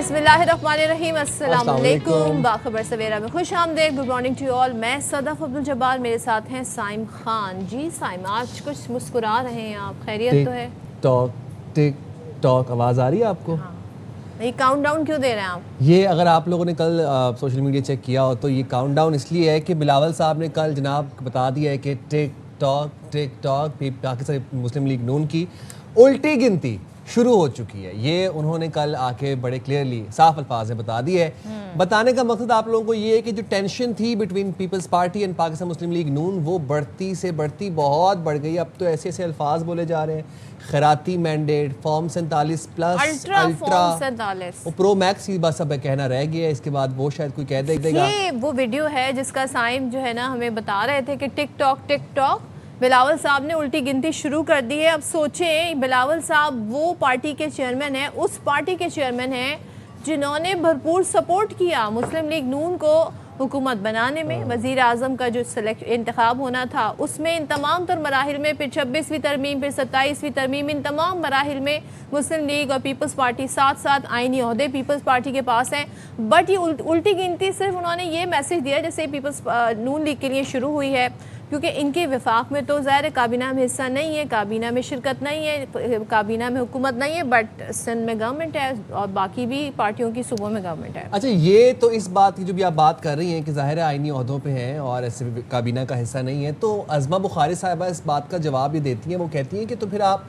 बिस्मिल्लाहिर्रहमानिर्रहीम, अस्सलाम वालेकुम। बाखबर सवेरा में खुश आमदेद, गुड मॉर्निंग टू ऑल। मैं सदफ अब्दुल जब्बार, मेरे साथ हैं साइम खान। जी साइम, आज कुछ मुस्कुरा रहे हैं आप, खैरियत तो है? टिक टॉक आवाज़ आ रही है आपको? हाँ। ये काउंटडाउन क्यों दे रहे हैं आप? ये अगर आप लोगों ने कल सोशल मीडिया चेक किया हो तो ये काउंटडाउन इसलिए है कि बिलावल साहब ने कल जनाब बता दिया है कि टिक टॉक पाकिस्तान मुस्लिम लीग नून की उल्टी गिनती शुरू हो चुकी है। ये उन्होंने कल आके बड़े क्लियरली साफ अल्फाज में बता दिया है। बताने का मकसद आप लोगों को ये है कि जो टेंशन थी बिटवीन पीपल्स पार्टी एंड पाकिस्तान मुस्लिम लीग नून वो बढ़ती से बढ़ती बहुत बढ़ गई। अब तो ऐसे ऐसे अल्फाज बोले जा रहे हैं, खैराती mandate, form 47 plus ultra pro max की बस अब कहना रह गया है। इसके बाद वो शायद कोई कह देगा। ये वो वीडियो है जिसका साइम जो है ना हमें बता रहे थे कि टिक टॉक बिलावल साहब ने उल्टी गिनती शुरू कर दी है। अब सोचें, बिलावल साहब वो पार्टी के चेयरमैन हैं, उस पार्टी के चेयरमैन हैं जिन्होंने भरपूर सपोर्ट किया मुस्लिम लीग नून को हुकूमत बनाने में। वज़ीर आज़म का जो इंतखाब होना था उसमें इन तमाम तर मराहिल में, फिर 26वीं तरमीम, फिर 27वीं तरमीम, इन तमाम मराहिल में मुस्लिम लीग और पीपल्स पार्टी साथ साथ आइनी ओहदे पीपल्स पार्टी के पास हैं। बट ये उल्टी गिनती सिर्फ उन्होंने ये मैसेज दिया जैसे पीपल्स नून लीग के लिए शुरू हुई है, क्योंकि इनके विफाक में तो ज़ाहिर काबीना में हिस्सा नहीं है, काबीना में शिरकत नहीं है, काबीना में हुकूमत नहीं है, बट सिंध में गवर्नमेंट है और बाकी भी पार्टियों की सूबों में गवर्नमेंट है। अच्छा, ये तो इस बात की जो भी आप बात कर रही हैं कि ज़ाहिर है आइनी ओहदों पे हैं और ऐसे काबीना का हिस्सा नहीं है, तो अज़मा बुखारी साहिबा इस बात का जवाब ये देती हैं। वो कहती हैं कि तो फिर आप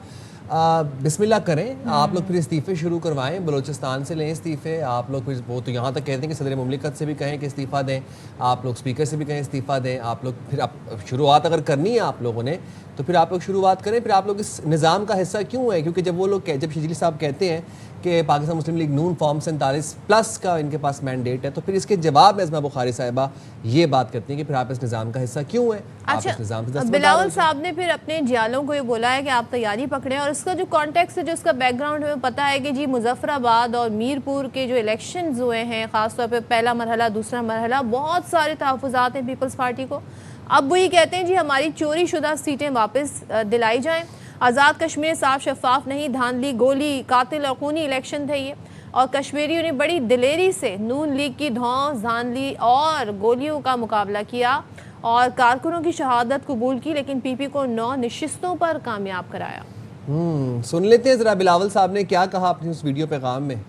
बिस्मिल्लाह करें, आप लोग फिर इस्तीफ़े शुरू करवाएं, बलूचिस्तान से लें इस्तीफ़े। आप लोग फिर वो तो यहाँ तक कहते हैं कि सदर मुमलिकत से भी कहें कि इस्तीफ़ा दें, आप लोग स्पीकर से भी कहें इस्तीफ़ा दें। आप लोग फिर शुरुआत अगर करनी है आप लोगों ने तो फिर आप लोग शुरुआत करें। फिर आप लोग इस निज़ाम का हिस्सा क्यों है? क्योंकि जब वो लोग जब शिजली साहब कहते हैं कि पाकिस्तान मुस्लिम लीग नून फॉर्म 47 प्लस का इनके पास मैंडेट है, तो फिर इसके जवाब में अज़मा बुखारी साहिबा ये बात करती हैं कि फिर आप इस निज़ाम का हिस्सा क्यों है? अच्छा, बिलावल साहब ने फिर अपने जियालों को ये बोला है कि आप तैयारी पकड़ें, और इसका जो कॉन्टेक्स्ट है, जो इसका बैकग्राउंड हमें पता है कि जी मुजफ्फराबाद और मीरपुर के जो इलेक्शन हुए हैं, ख़ासतौर पर पहला मरहला, दूसरा मरहला, बहुत सारे तहफ़्फ़ुज़ात हैं पीपल्स पार्टी को। अब वो ये कहते हैं जी हमारी चोरी शुदा सीटें वापस दिलाई जाएँ। आज़ाद कश्मीर साफ शफाफ नहीं, धांधली, गोली, कातिल और खूनी इलेक्शन थे ये, और कश्मीरियों ने बड़ी दिलेरी से नून लीग की धौंस, धांधली और गोलियों का मुकाबला किया और कारकुनों की शहादत कबूल की, लेकिन पीपी को 9 नशिस्तों पर कामयाब कराया। सुन लेते हैं ज़रा बिलावल साहब ने क्या कहा अपनी उस वीडियो पैगाम में।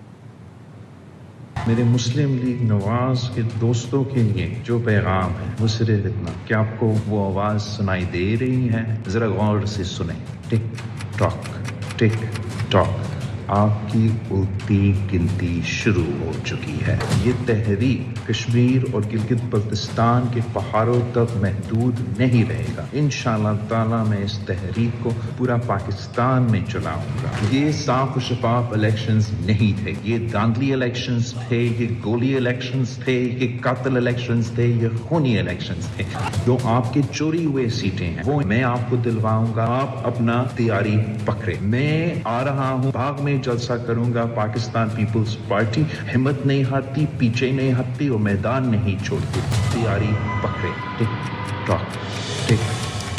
मेरे मुस्लिम लीग नवाज के दोस्तों के लिए जो पैगाम है वो सिर्फ इतना कि आपको वो आवाज़ सुनाई दे रही है, ज़रा गौर से सुने। टिक टॉक आपकी उल्टी गिनती शुरू हो चुकी है। ये तहरीक कश्मीर और गिलगित बल्तिस्तान के पहाड़ों तक महदूद नहीं रहेगा। इंशाअल्लाह ताला मैं इस तहरीक को पूरा पाकिस्तान में चलाऊंगा। ये साफ शफाफ इलेक्शंस नहीं थे, ये धांधली इलेक्शंस थे, ये गोली इलेक्शंस थे, ये कातिल इलेक्शंस थे, ये खूनी इलेक्शंस थे। जो आपके चोरी हुए सीटें हैं वो मैं आपको दिलवाऊंगा। आप अपना तैयारी पकड़े। मैं आ रहा हूँ, बाग में जलसा करूंगा। पाकिस्तान पीपल्स पार्टी हिम्मत नहीं हारती, पीछे नहीं हटती और मैदान नहीं छोड़ती। तैयारी पकड़े। Tick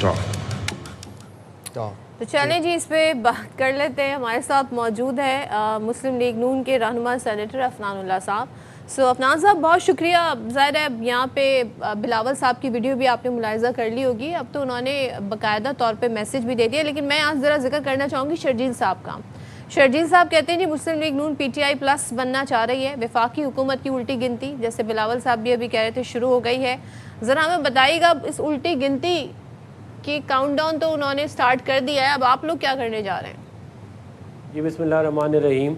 tock. तो चलें जी, इस पे बात कर लेते हैं। हमारे साथ मौजूद है मुस्लिम लीग नून के रहनुमा सेनेटर अफनानुल्लाह साहब। अफनान साहब, बहुत शुक्रिया। ज़ाहिर है यहाँ पे बिलावल साहब की वीडियो भी आपने मुलाहिज़ा कर ली होगी, अब तो उन्होंने बाकायदा तौर पे मैसेज भी दे दिया, लेकिन मैं आज ज़रा जिक्र करना चाहूँगी शर्जील साहब का। शर्जील साहब कहते हैं जी मुस्लिम लीग नून PTI प्लस बनना चाह रही है। वफाकी हुकूमत की उल्टी गिनती, जैसे बिलावल साहब भी अभी कह रहे थे, शुरू हो गई है। ज़रा हमें बताइएगा, इस उल्टी गिनती की काउंटडाउन तो उन्होंने स्टार्ट कर दिया है, अब आप लोग क्या करने जा रहे हैं? जी बिस्मिल्लाहिर्रहमानिर्रहीम।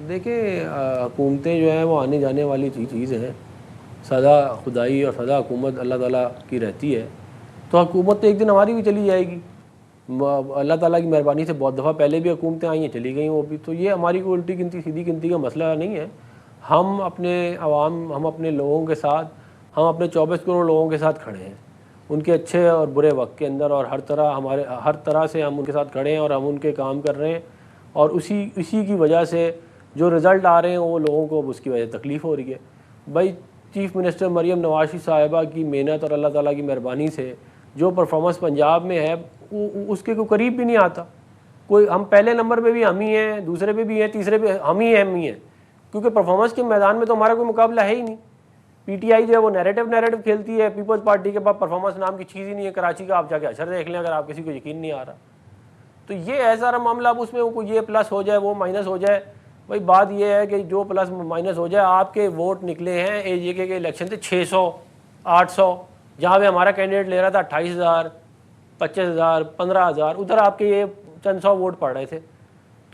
देखिए, हुकूमतें जो हैं वो आने जाने वाली चीज़ हैं। सदा खुदाई और सदा हुकूमत अल्लाह ताला की रहती है, तो हुकूमत तो एक दिन हमारी भी चली जाएगी। अल्लाह ताला की मेहरबानी से बहुत दफ़ा पहले भी हुकूमतें आई हैं, चली गई वो भी। तो ये हमारी कोई उल्टी गिनती सीधी गिनती का मसला नहीं है। हम अपने अवाम, हम अपने लोगों के साथ, हम अपने 24 करोड़ लोगों के साथ खड़े हैं, उनके अच्छे और बुरे वक्त के अंदर, और हर तरह से हम उनके साथ खड़े हैं और हम उनके काम कर रहे हैं। और उसी की वजह से जो रिज़ल्ट आ रहे हैं वो लोगों को उसकी वजह से तकलीफ़ हो रही है। भाई, चीफ़ मिनिस्टर मरियम नवाज़ साहिबा की मेहनत और अल्लाह ताला की मेहरबानी से जो परफॉर्मेंस पंजाब में है उसके को करीब भी नहीं आता कोई। हम पहले नंबर पे भी हम ही हैं, दूसरे पे भी हैं, तीसरे पे हम ही हैं। क्योंकि परफॉर्मेंस के मैदान में तो हमारा कोई मुकाबला है ही नहीं। पीटीआई जो है वो नैरेटिव खेलती है, पीपल्स पार्टी के पास परफॉर्मेंस नाम की चीज़ ही नहीं है। कराची का आप जाके अशर देख लें, अगर आप किसी को यकीन नहीं आ रहा तो ये है सारा मामला। अब उसमें वो ये प्लस हो जाए वो माइनस हो जाए, भाई बात ये है कि जो प्लस माइनस हो जाए, आपके वोट निकले हैं एजेके के इलेक्शन थे 600 800, जहाँ पे हमारा कैंडिडेट ले रहा था 28,000 25,000 15,000, उधर आपके ये चंद 100 वोट पड़ रहे थे।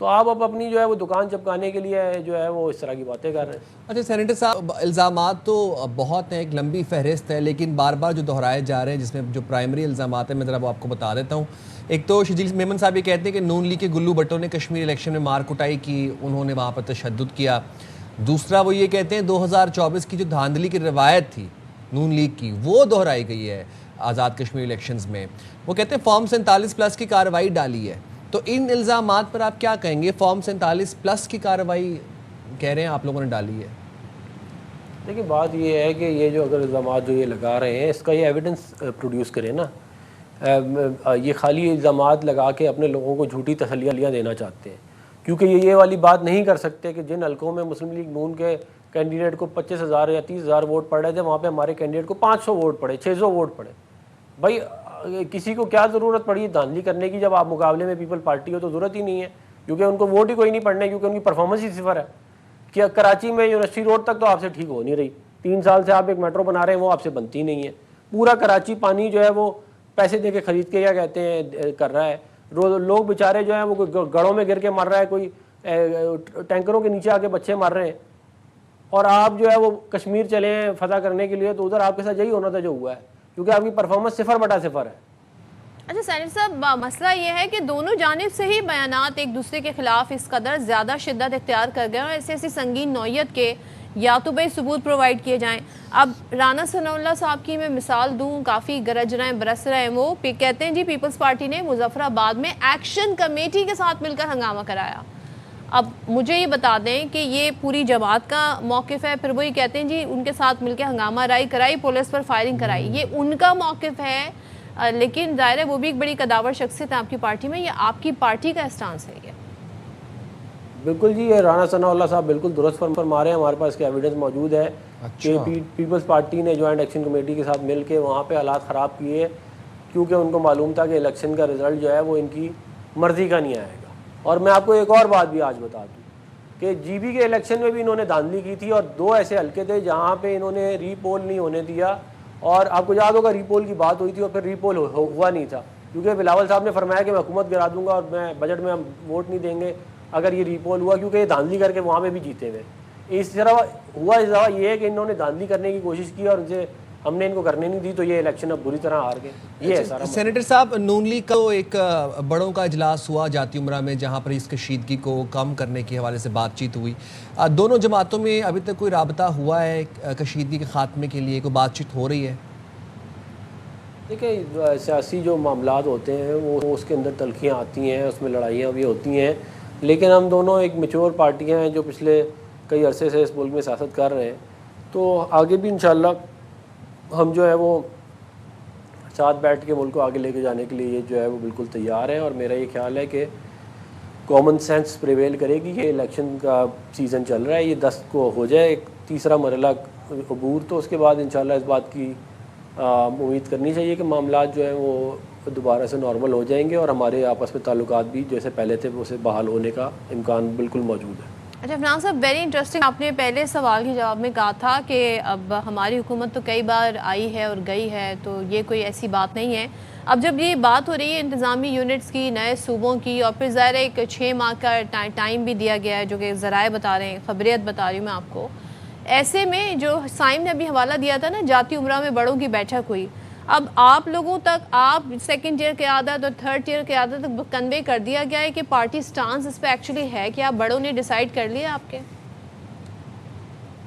तो आप अब अपनी जो है वो दुकान चपकाने के लिए जो है वो इस तरह की बातें कर रहे हैं। अच्छा सेनेटर साहब, इल्ज़ामात तो बहुत हैं, एक लंबी फहरिस्त है, लेकिन बार बार जो दोहराए जा रहे हैं, जिसमें जो प्राइमरी इल्ज़ामात है मैं ज़रा वो आपको बता देता हूँ। एक तो शजील मेमन साहब ये कहते हैं कि नून लीग के गुल्लू भट्टो ने कश्मीर इलेक्शन में मार कुटाई की, उन्होंने वहाँ पर तशद्दुद किया। दूसरा वो ये कहते हैं 2024 की जो धांधली की रवायत थी नून लीग की, वो दोहराई गई है आज़ाद कश्मीर इलेक्शंस में। वो कहते हैं फॉर्म 47+ की कार्रवाई डाली है। तो इन इल्ज़ामात पर आप क्या कहेंगे? फॉर्म 47+ की कार्रवाई कह रहे हैं आप लोगों ने डाली है। देखिए बात ये है कि ये जो अगर इल्ज़ामात जो ये लगा रहे हैं, इसका ये एविडेंस प्रोड्यूस करें ना। ये खाली इल्ज़ामात लगा के अपने लोगों को झूठी तसल्लियाँ देना चाहते हैं, क्योंकि ये वाली बात नहीं कर सकते कि जिन हल्कों में मुस्लिम लीग नून के कैंडिडेट को 25,000 या 30,000 वोट पड़ रहे थे, वहाँ पे हमारे कैंडिडेट को 500 वोट पड़े, 600 वोट पड़े। भाई किसी को क्या ज़रूरत पड़ी धांधली करने की? जब आप मुकाबले में पीपल पार्टी हो तो ज़रूरत ही नहीं है, क्योंकि उनको वोट ही कोई नहीं पड़ने, क्योंकि उनकी परफॉर्मेंस ही सिफर है। कि कराची में यूनिवर्सिटी रोड तक तो आपसे ठीक हो नहीं रही, 3 साल से आप एक मेट्रो बना रहे हैं, वो आपसे बनती नहीं है। पूरा कराची पानी जो है वो पैसे दे के ख़रीद के क्या कहते हैं कर रहा है। लोग बेचारे जो हैं वो गढ़ों में गिर के मर रहा है, कोई टैंकरों के नीचे आके बच्चे मर रहे हैं, और आप जो है वो कश्मीर चले हैं फतह करने के लिए, तो उधर आपके साथ यही होना था जो हुआ है, क्योंकि आपकी परफॉर्मेंस 0/0 है। अच्छा सेनेटर साहब, मसला ये है कि दोनों जानिब से ही बयानात एक दूसरे के खिलाफ इस कदर ज़्यादा शिद्दत इख्तियार कर गए और ऐसी ऐसी संगीन नौयत के या तो भाई सबूत प्रोवाइड किए जाएं। अब राना सनाउल्लाह साहब की मैं मिसाल दूं, काफ़ी गरज रहे हैं, बरस रहे हैं। वो कहते हैं जी पीपल्स पार्टी ने मुजफ्फराबाद में एक्शन कमेटी के साथ मिलकर हंगामा कराया। अब मुझे ये बता दें कि ये पूरी जमात का मौक़िफ़ है, फिर वो ये कहते हैं जी उनके साथ मिलकर हंगामा कराई, पुलिस पर फायरिंग कराई, ये उनका मौक़िफ़ है। लेकिन ज़ाहिर है वो भी एक बड़ी कदावर शख्सियत है आपकी पार्टी में, ये आपकी पार्टी का स्टांस है ये? बिल्कुल जी, ये राना सनाउल्लाह साहब बिल्कुल दुरुस्त फरमा रहे हैं। हमारे पास इसके एविडेंस मौजूद है कि पीपल्स पार्टी ने जॉइंट एक्शन कमेटी के साथ मिल के वहाँ पर हालात ख़राब किए, क्योंकि उनको मालूम था कि इलेक्शन का रिज़ल्ट जो है वो इनकी मर्ज़ी का नहीं आएगा। और मैं आपको एक और बात भी आज बता दूँ कि जीबी के इलेक्शन में भी इन्होंने धांधली की थी, और 2 ऐसे हल्के थे जहाँ पे इन्होंने रीपोल नहीं होने दिया, और आपको याद होगा रीपोल की बात हुई थी और फिर रीपोल हुआ नहीं था, क्योंकि बिलावल साहब ने फरमाया कि मैं हुकूमत गिरा दूंगा और मैं बजट में हम वोट नहीं देंगे अगर ये रीपोल हुआ, क्योंकि ये धांधली करके वहाँ पे भी जीते हुए। इस तरह हुआ, इस दफ़ा ये है कि इन्होंने धांधली करने की कोशिश की और उनसे हमने इनको करने नहीं दी, तो ये इलेक्शन अब बुरी तरह हार गए। ये है सारा। सेनेटर साहब, नून लीग का एक बड़ों का इजलास हुआ जाती उमरा में, जहां पर इस कशीदगी को कम करने के हवाले से बातचीत हुई। दोनों जमातों में अभी तक कोई राबता हुआ है कशीदगी के खात्मे के लिए? कोई बातचीत हो रही है? देखिए सियासी जो मामलात होते हैं वो उसके अंदर तलखियाँ आती हैं, उसमें लड़ाइयाँ भी होती हैं, लेकिन हम दोनों एक मैच्योर पार्टियाँ हैं जो पिछले कई अरसे से इस मुल्क में सियासत कर रहे हैं, तो आगे भी इंशाल्लाह हम जो है वो साथ बैठ के मुल्क को आगे लेके जाने के लिए ये जो है वो बिल्कुल तैयार हैं। और मेरा ये ख्याल है कि कॉमन सेंस प्रिवेल करेगी। ये इलेक्शन का सीज़न चल रहा है, ये 10 को हो जाए एक तीसरा मरहला अबूर, तो उसके बाद इंशाल्लाह इस बात की उम्मीद करनी चाहिए कि मामलात जो हैं वो दोबारा से नॉर्मल हो जाएंगे और हमारे आपस में ताल्लुकात भी जैसे पहले थे उसे बहाल होने का इम्कान बिल्कुल मौजूद है। अच्छा फरहान साहब, वेरी इंटरेस्टिंग, आपने पहले सवाल के जवाब में कहा था कि अब हमारी हुकूमत तो कई बार आई है और गई है, तो ये कोई ऐसी बात नहीं है। अब जब ये बात हो रही है इंतज़ामी यूनिट्स की, नए सूबों की, और फिर ज़ाहिर एक 6 माह का टाइम भी दिया गया है जो कि ज़राए बता रहे हैं, खबरियत बता रही हूँ मैं आपको, ऐसे में जो साइम ने अभी हवाला दिया था ना, जाती उमरा में बड़ों की बैठक हुई, अब आप लोगों तक, आप 2nd ईयर के आदत और 3rd ईयर के आदत तक कन्वे कर दिया गया है कि पार्टी स्टांस इस पे एक्चुअली है कि आप बड़ों ने डिसाइड कर लिया आपके?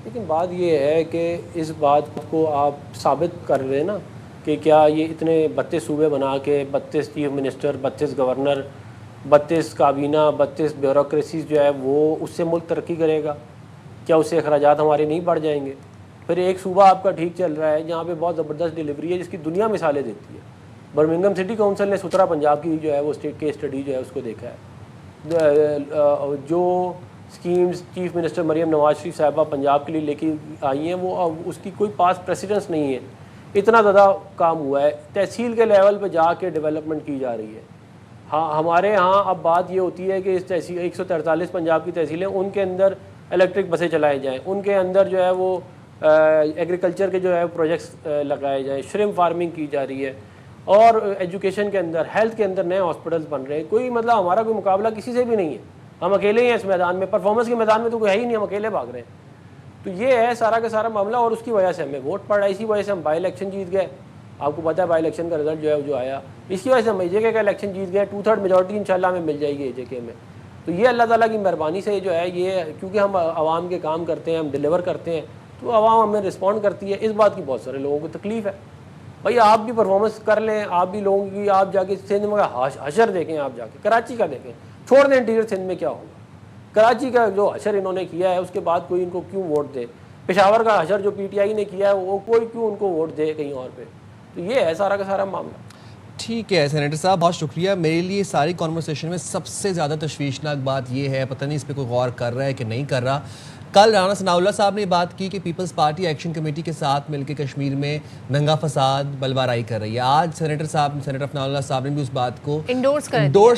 लेकिन बात ये है कि इस बात को आप साबित कर रहे हैं ना कि क्या ये इतने 32 सूबे बना के 32 चीफ मिनिस्टर, 32 गवर्नर, 32 काबीना, 32 ब्यूरोक्रेसी जो है वो उससे मुल्क तरक्की करेगा? क्या उससे अखराजात हमारे नहीं बढ़ जाएंगे? फिर एक सूबा आपका ठीक चल रहा है जहाँ पे बहुत ज़बरदस्त डिलीवरी है जिसकी दुनिया मिसालें देती है। बर्मिंघम सिटी काउंसिल ने सुतरा पंजाब की जो है वो स्टेट केस स्टडी जो है उसको देखा है। जो schemes chief minister Maryam Nawaz Sharif Sahiba Punjab के लिए लेके आई हैं, वो अब उसकी कोई पास प्रेसिडेंस नहीं है। इतना ज़्यादा काम हुआ है, तहसील के लेवल पे जाके डेवलपमेंट की जा रही है। हाँ, हमारे यहाँ अब बात ये होती है कि इस तहसील 143 पंजाब की तहसीलें, उनके अंदर इलेक्ट्रिक बसें चलाए जाएँ, उनके अंदर जो है वो एग्रीकल्चर के जो है प्रोजेक्ट्स लगाए जाएँ, श्रिम्प फार्मिंग की जा रही है, और एजुकेशन के अंदर, हेल्थ के अंदर नए हॉस्पिटल्स बन रहे हैं। कोई मतलब हमारा कोई मुकाबला किसी से भी नहीं है, हम अकेले ही हैं इस मैदान में। परफॉर्मेंस के मैदान में तो कोई है ही नहीं, हम अकेले भाग रहे हैं। तो ये है सारा का सारा मामला, और उसकी वजह से हमें वोट पड़ा, इसी वजह से हम बाई इलेक्शन जीत गए। आपको पता है बाई इलेक्शन का रिजल्ट जो है जो आया, इसकी वजह से हम AJK का इलेक्शन जीत गए। 2/3 मेजॉरिटी इंशाल्लाह हमें मिल जाएगी AJK में। तो ये अल्लाह ताला की मेहरबानी से जो है ये, क्योंकि हम आवाम के काम करते हैं, हम डिलीवर करते हैं, तो आवाम हमें रिस्पॉन्ड करती है। इस बात की बहुत सारे लोगों को तकलीफ़ है। भाई आप भी परफॉर्मेंस कर लें, आप भी लोगों की, आप जाके सिंध में हशर देखें, आप जाके कराची का देखें, छोड़ दें इंटीरियर सिंध में क्या होगा। कराची का जो हशर इन्होंने किया है उसके बाद कोई इनको क्यों वोट दे। पेशावर का हशर जो PTI ने किया है वो कोई क्यों उनको वोट दे कहीं और पे। तो ये है सारा का सारा मामला। ठीक है सेनेटर साहब, बहुत शुक्रिया। मेरे लिए सारी कॉन्वर्सेशन में सबसे ज़्यादा तशवीशनाक बात ये है, पता नहीं इस पर कोई गौर कर रहा है कि नहीं कर रहा। कल राना सनाउल्लाह साहब ने बात की कि पीपल्स पार्टी एक्शन कमेटी के साथ मिलकर कश्मीर में दंगा फसाद बलवाराई कर रही है। आज सेनेटर अफनाउल्लाह साहब ने भी उस बात को इंडोर्स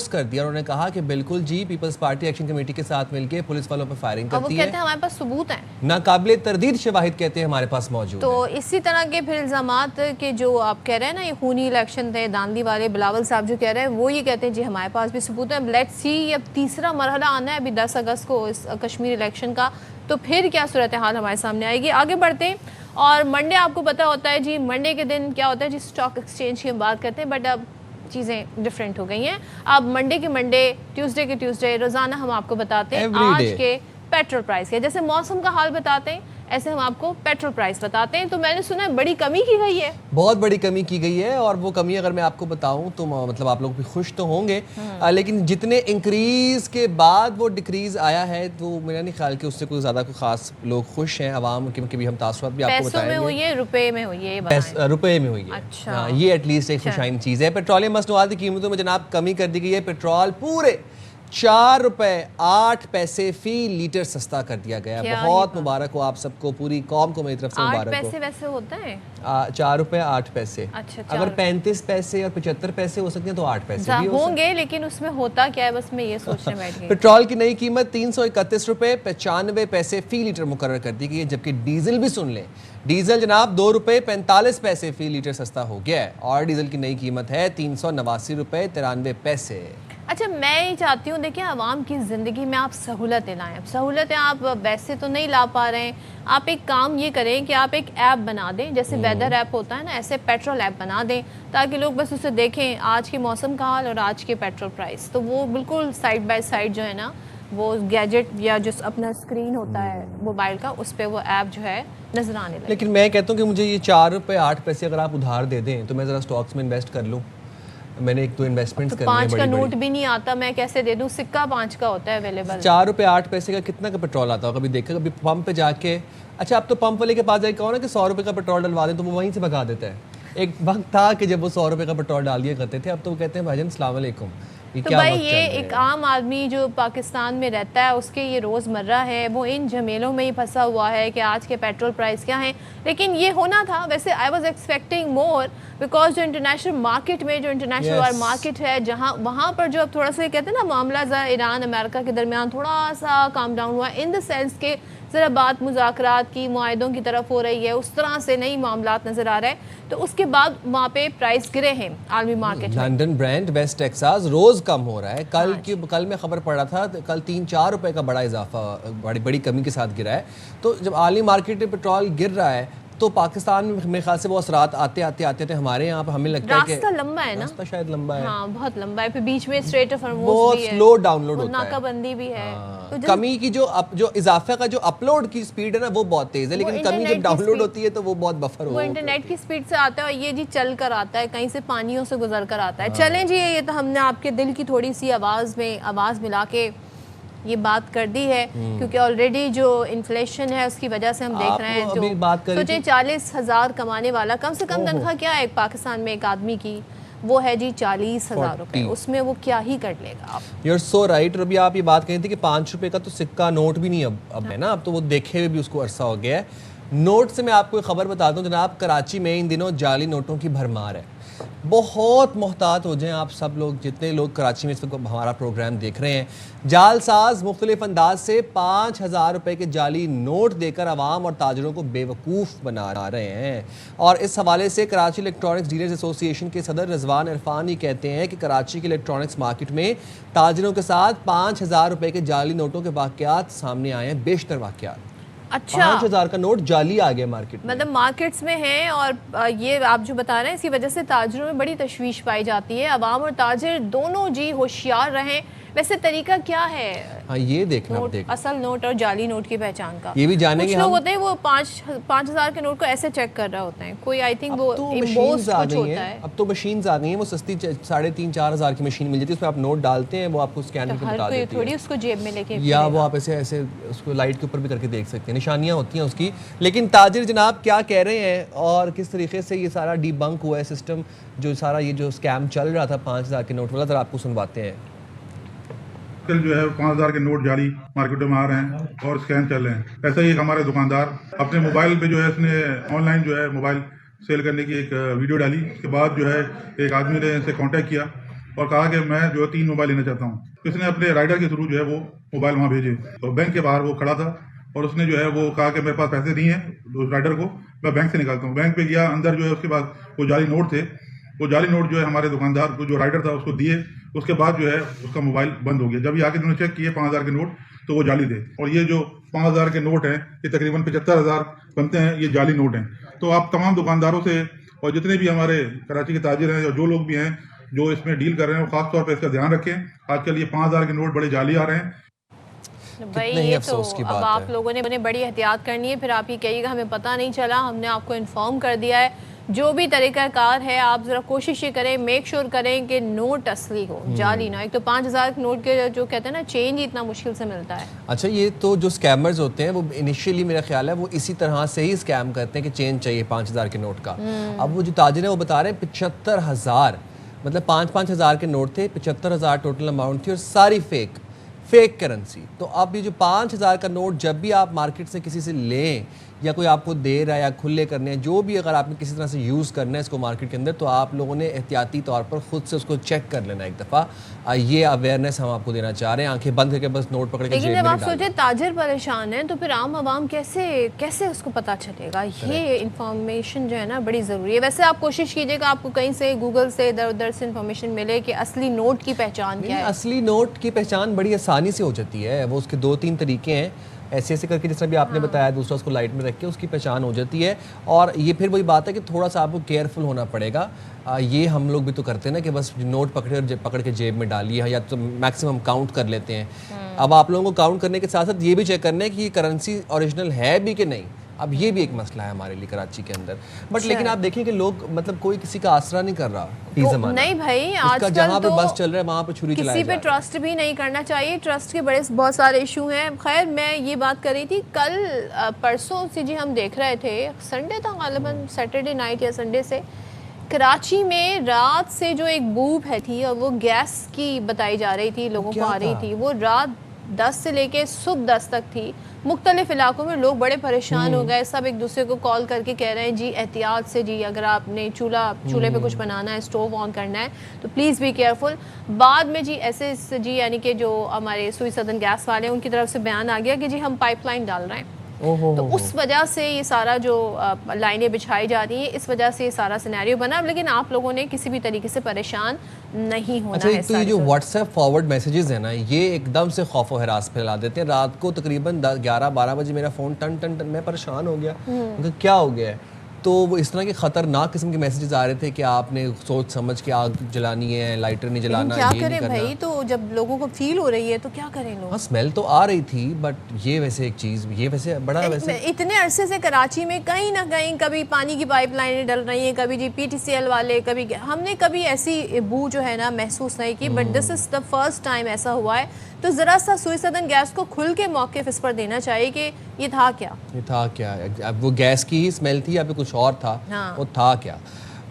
कर दिया। उन्होंने कहा कि बिल्कुल जी, पीपल्स पार्टी एक्शन कमेटी के साथ मिलकर पुलिस वालों पर फायरिंग करती है। हमारे पास सबूत हैं, नाकाबिले तरदीद शवाहिद कहते हैं हमारे पास मौजूद। तो इसी तरह के फिर इल्जामात के जो आप कह रहे हैं ना, ये खूनी इलेक्शन थे दांदी वाले, बिलावल साहब जो कह रहे हैं वो ये कहते हैं जी हमारे पास भी सबूत है। लेट्स सी, अब तीसरा मरहला आना है अभी 10 अगस्त को इस कश्मीर इलेक्शन का, तो फिर क्या सूरत हाल हमारे सामने आएगी। आगे बढ़ते हैं, और मंडे आपको पता होता है जी, मंडे के दिन क्या होता है जी, स्टॉक एक्सचेंज की हम बात करते हैं, बट अब चीज़ें डिफरेंट हो गई हैं। अब मंडे के मंडे, ट्यूसडे के ट्यूसडे, रोज़ाना हम आपको बताते हैं आज के पेट्रोल प्राइस के। जैसे मौसम का हाल बताते हैं, ऐसे हम आपको पेट्रोल प्राइस बताते हैं। तो मैंने सुना है बड़ी कमी की गई है, बहुत बड़ी कमी की गई है, और वो कमी अगर मैं आपको बताऊं तो मतलब आप लोग भी खुश तो होंगे, लेकिन जितने इंक्रीज के बाद वो डिक्रीज आया है, तो मेरा नहीं ख्याल कि उससे कोई ज़्यादा कोई खास लोग खुश हैं आवाम, क्योंकि भी हम तासुरात भी आपको बताएंगे। पैसों में हुई है, रुपए में हुई है, रुपए में हुई है। अच्छा, ये एटलीस्ट एक खुशाइन चीज़ है। पेट्रोलियम मसनूआत की कीमतों में जनाब कमी कर दी गई है। पेट्रोल पूरे 4 रुपए 8 पैसे फी लीटर सस्ता कर दिया गया। बहुत मुबारक हो आप सबको, पूरी कौम को मेरी तरफ से मुबारक हो। 8 पैसे वैसे होता है 4 रुपए 8 पैसे। अच्छा, अगर 35 पैसे और 75 पैसे हो सकते हैं तो 8 पैसे भी होंगे, लेकिन उसमें होता क्या है, बस मैं ये सोचने बैठ गई। पेट्रोल की नई कीमत 331 रुपए 95 पैसे फी लीटर मुकर्रर कर दी गई है, जबकि डीजल भी सुन लें, डीजल जनाब 2 रुपए 45 पैसे फी लीटर सस्ता हो गया है, और डीजल की नई कीमत है 389 रुपए 93 पैसे। अच्छा, मैं ये चाहती हूँ, देखिए आवाम की ज़िंदगी में आप सहूलतें लाएं। अब सहूलतें आप वैसे तो नहीं ला पा रहे हैं, आप एक काम ये करें कि आप एक ऐप बना दें, जैसे वेदर ऐप होता है ना, ऐसे पेट्रोल ऐप बना दें, ताकि लोग बस उसे देखें आज के मौसम का हाल और आज के पेट्रोल प्राइस, तो वो बिल्कुल साइड बाय साइड जो है ना, वो गैजेट या जो अपना स्क्रीन होता है मोबाइल का, उस पर वो ऐप जो है नजर आने लगे। लेकिन मैं कहता हूँ कि मुझे ये 4 रुपए 8 पैसे अगर आप उधार दे दें तो मैं ज़रा स्टॉक्स में इन्वेस्ट कर लूँ। मैंने एक तो इन्वेस्टमेंट्स करनी है, 5 का नोट भी नहीं आता, मैं कैसे दे दूं? सिक्का 5 का होता है अवेलेबल। 4 रुपए 8 पैसे का कितना का पेट्रोल आता है? कभी देखा, कभी पंप पे जाके, अच्छा अब तो पंप वाले के पास जाके कहो ना कि 100 रुपए का पेट्रोल डलवा दें, तो वो वहीं से भगा देता है। एक वक्त था कि जब वो 100 रुपए का पेट्रोल डाल दिया करते थे, अब तो वो कहते हैं भाईजान अस्सलाम वालेकुम। तो भाई ये एक आम आदमी जो पाकिस्तान में रहता है, उसके ये रोज़मर्रा है, वो इन झमेलों में ही फंसा हुआ है कि आज के पेट्रोल प्राइस क्या हैं। लेकिन ये होना था, वैसे I was expecting more, because जो इंटरनेशनल मार्केट में, जो इंटरनेशनल मार्केट है, जहाँ वहाँ पर जो अब थोड़ा सा कहते हैं ना मामला ज़रा ईरान अमेरिका के दरमियान थोड़ा सा काम डाउन हुआ, इन द सेंस के ज़रा बात मुज़ाकरात की, मुआहिदों की तरफ हो रही है, उस तरह से नई मामलात नज़र आ रहे हैं। तो उसके बाद वहाँ पे प्राइस गिरे हैं आलमी market. London Brent West Texas रोज़ कम हो रहा है। कल मैं खबर पढ़ रहा था, कल 3-4 रुपए का बड़ा इजाफा, बड़ी कमी के साथ गिरा है। तो जब आलमी मार्केट में पेट्रोल गिर रहा है, तो पाकिस्तान में मेरे ख्याल से वो असरात आते आते हमारे यहाँ पे हमें लगता है कि रास्ता लंबा है ना, रास्ता शायद लंबा है, हाँ बहुत लंबा है, फिर बीच में स्ट्रेट ऑफ बहुत स्लो डाउनलोड होता है, नाकाबंदी भी है। तो कमी की जो इजाफा का जो अपलोड की स्पीड है ना, वो बहुत तेज है, लेकिन कमी जब डाउनलोड होती है तो वो बहुत बफर वो इंटरनेट की स्पीड से आता है, और ये जी चल कर आता है, कहीं से पानियों से गुजर कर आता है। चलें जी, ये तो हमने आपके दिल की थोड़ी सी आवाज़ मिला के ये बात कर दी है, क्योंकि ऑलरेडी जो इन्फ्लेशन है उसकी वजह से हम देख रहे हैं, जो सोचे 40,000 कमाने वाला, कम से कम तनख्वाह क्या है पाकिस्तान में एक आदमी की, वो है जी 40,000 रुपए। उसमें वो क्या ही कर लेगा आप। You are so right. और अभी आप ये बात कही थी कि 5 रुपए का तो सिक्का नोट भी नहीं अब है ना, अब तो वो देखे हुए भी उसको अरसा हो गया है। नोट से मैं आपको एक खबर बता दूं जनाब, कराची में इन दिनों जाली नोटों की भरमार है। बहुत मोहतात हो जाएं आप सब लोग, जितने लोग कराची में इस वक्त हमारा प्रोग्राम देख रहे हैं। जालसाज मुख्तलिफ अंदाज से 5,000 रुपए के जाली नोट देकर आवाम और ताजरों को बेवकूफ़ बना रहे हैं। और इस हवाले से कराची इलेक्ट्रॉनिक्स डीलर्स एसोसिएशन के सदर रिजवान इरफान ही कहते हैं कि कराची के इलेक्ट्रॉनिक्स मार्केट में ताजरों के साथ 5,000 रुपए के जाली नोटों के वाक़यात सामने आए हैं, बेशतर वाक़यात। अच्छा, 5,000 का नोट जाली आ गया मार्केट में। मतलब मार्केट्स में है। और ये आप जो बता रहे हैं इसकी वजह से ताजरों में बड़ी तशवीश पाई जाती है। अवाम और ताजिर दोनों जी होशियार रहें। वैसे तरीका क्या है हाँ ये देखना नोट, असल नोट और जाली नोट की पहचान का? ये भी जानेंगे। कुछ लोग होते हैं वो 5,000 के नोट को ऐसे चेक कर रहे होते हैं। कोई आई थिंक वो embossed कुछ होता है। अब तो मशीन्स आ गई हैं, वो सस्ती 3,500-4,000 की मशीन मिल जाती है, उसमें आप नोट डालते हैं, वो आपको स्कैन करके बता देती है। थोड़ी उसको जेब में लेके या वो आप ऐसे ऐसे उसको लाइट के ऊपर भी करके देख सकते हैं, निशानियां होती हैं उसकी। लेकिन ताजिर जनाब क्या कह रहे हैं और किस तरीके से ये सारा डीबंक हुआ है सिस्टम, जो सारा ये जो स्कैम चल रहा था 5,000 के नोट वाला, जरा आपको सुनवाते हैं। कल जो है 5,000 के नोट जाली मार्केटों में आ रहे हैं और स्कैन चल रहे हैं। ऐसा ही एक हमारे दुकानदार अपने मोबाइल पे जो है उसने ऑनलाइन जो है मोबाइल सेल करने की एक वीडियो डाली। उसके बाद जो है एक आदमी ने इनसे कांटेक्ट किया और कहा कि मैं जो है 3 मोबाइल लेना चाहता हूँ। इसने अपने राइडर के थ्रू जो है वो मोबाइल वहाँ भेजे। तो बैंक के बाहर वो खड़ा था और उसने जो है वो कहा कि मेरे पास पैसे नहीं है उस राइडर को मैं बैंक से निकालता हूँ। बैंक पे गया, अंदर जो है उसके बाद वो जाली नोट थे। वो जाली नोट जो है हमारे दुकानदार को, जो राइडर था, उसको दिए। उसके बाद जो है उसका मोबाइल बंद हो गया। जब ये आके उन्होंने चेक किए 5,000 के नोट, तो वो जाली थे। और ये जो 5,000 के नोट हैं ये तकरीबन 75,000 बनते हैं, ये जाली नोट हैं। तो आप तमाम दुकानदारों से और जितने भी हमारे कराची के ताजिर हैं और जो लोग भी हैं जो इसमें डील कर रहे हैं वो खासतौर पर इसका ध्यान रखें। आजकल ये 5,000 के नोट बड़े जाली आ रहे हैं। भाई ये तो अब आप लोगों ने बड़ी एहतियात करनी है। फिर आप ये कहिएगा हमें पता नहीं चला, हमने आपको इन्फॉर्म कर दिया है। जो भी तरीकाकार है आप ज़रा कोशिश ये करें, मेक श्योर करें कि नोट असली हो, जाली ना। एक तो 5,000 नोट के जो कहते हैं ना चेंज ही इतना मुश्किल से मिलता है। अच्छा, ये तो जो स्कैमर्स होते हैं वो इनिशियली मेरा ख्याल है वो इसी तरह से ही स्कैम करते हैं कि चेंज चाहिए 5,000 के नोट का। अब वो जो ताजिर है वो बता रहे हैं 75,000, मतलब 5,000 के नोट थे, 75,000 टोटल अमाउंट थी और सारी फेक करेंसी। तो अब ये जो 5,000 का नोट जब भी आप मार्केट से किसी से लें या कोई आपको दे रहा है या खुले करने हैं, जो भी अगर आपने किसी तरह से यूज़ करना है इसको मार्केट के अंदर, तो आप लोगों ने एहतियाती तौर पर खुद से उसको चेक कर लेना एक दफ़ा। ये अवेयरनेस हम आपको देना चाह रहे हैं। आंखें बंद करके बस नोट पकड़ के लेकिन जब आप सोचे ताजिर परेशान है तो फिर आम आवाम कैसे उसको पता चलेगा? ये इन्फॉर्मेशन जो है ना बड़ी ज़रूरी है। वैसे आप कोशिश कीजिएगा आपको कहीं से गूगल से इधर उधर से इन्फॉर्मेशन मिले कि असली नोट की पहचान क्या है। असली नोट की पहचान बड़ी आसानी से हो जाती है। वो उसके 2-3 तरीके हैं, ऐसे ऐसे करके, जिस तरह भी आपने बताया, दूसरा उसको लाइट में रख के उसकी पहचान हो जाती है। और ये फिर वही बात है कि थोड़ा सा आपको केयरफुल होना पड़ेगा। ये हम लोग भी तो करते हैं ना कि बस नोट पकड़ के जेब में डालिए या तो मैक्सिमम काउंट कर लेते हैं। अब आप लोगों को काउंट करने के साथ साथ ये भी चेक करना है कि ये करेंसी ओरिजिनल है भी कि नहीं। अब ये भी एक मसला है हमारे लिए कराची के अंदर। बट लेकिन आप देखिए कि लोग मतलब कोई किसी का आसरा नहीं कर रहा। तो नहीं भाई, आजकल जहाँ पे तो बस चल रहा है वहाँ पे छुरी चलाया किसी पे ट्रस्ट भी नहीं करना चाहिए। ट्रस्ट के बहुत सारे इशू हैं। खैर मैं ये बात कर रही थी, कल परसों से जी हम देख रहे थे, संडे था गालिबन, सैटरडे नाइट या संडे से, कराची में रात से जो एक बू है थी और वो गैस की बताई जा रही थी, लोगों को आ रही थी। वो रात 10 से लेके सुबह 10 तक थी। मुख्तलिफ इलाकों में लोग बड़े परेशान हो गए। सब एक दूसरे को कॉल करके कह रहे हैं जी एहतियात से जी, अगर आपने चूल्हे पे कुछ बनाना है, स्टोव ऑन करना है तो प्लीज़ बी केयरफुल। बाद में जी ऐसे जी यानी कि जो हमारे सुई सदन गैस वाले हैं उनकी तरफ से बयान आ गया कि जी हम पाइपलाइन डाल रहे हैं। तो उस वजह से ये सारा जो लाइनें बिछाई जा रही हैं, इस वजह से ये सारा सिनेरियो बना। लेकिन आप लोगों ने किसी भी तरीके से परेशान नहीं होना है। अच्छा, तो ये जो व्हाट्सएप फॉरवर्ड मैसेजेस हैं ना, ये एकदम से खौफ व हरास फैला देते हैं। रात को तकरीबन 11-12 बजे मेरा फ़ोन टन टन टन, मैं परेशान हो गया, क्या हो गया है। तो वो इस तरह के ख़तरनाक किस्म के मैसेजेस आ रहे थे कि आपने सोच समझ के आग जलानी है, लाइटर नहीं जलाना, क्या ये करें नहीं करना। भाई, तो जब लोगों को फील हो रही है तो क्या करें लोग? हाँ, स्मेल तो आ रही थी, बट ये वैसे एक चीज़, ये वैसे बड़ा वैसे इतने अरसे से कराची में कहीं ना कहीं कभी पानी की पाइपलाइनें डल रही हैं, कभी जी PTCL वाले, कभी हमने कभी ऐसी बू जो है ना महसूस नहीं की। But this is the first time ऐसा हुआ है। तो ज़रा सा सुई सदन गैस को खुल के मौक़िफ़ इस पर देना चाहिए कि ये था क्या। अब वो गैस की ही स्मेल थी या फिर कुछ और था? हाँ। वो था क्या?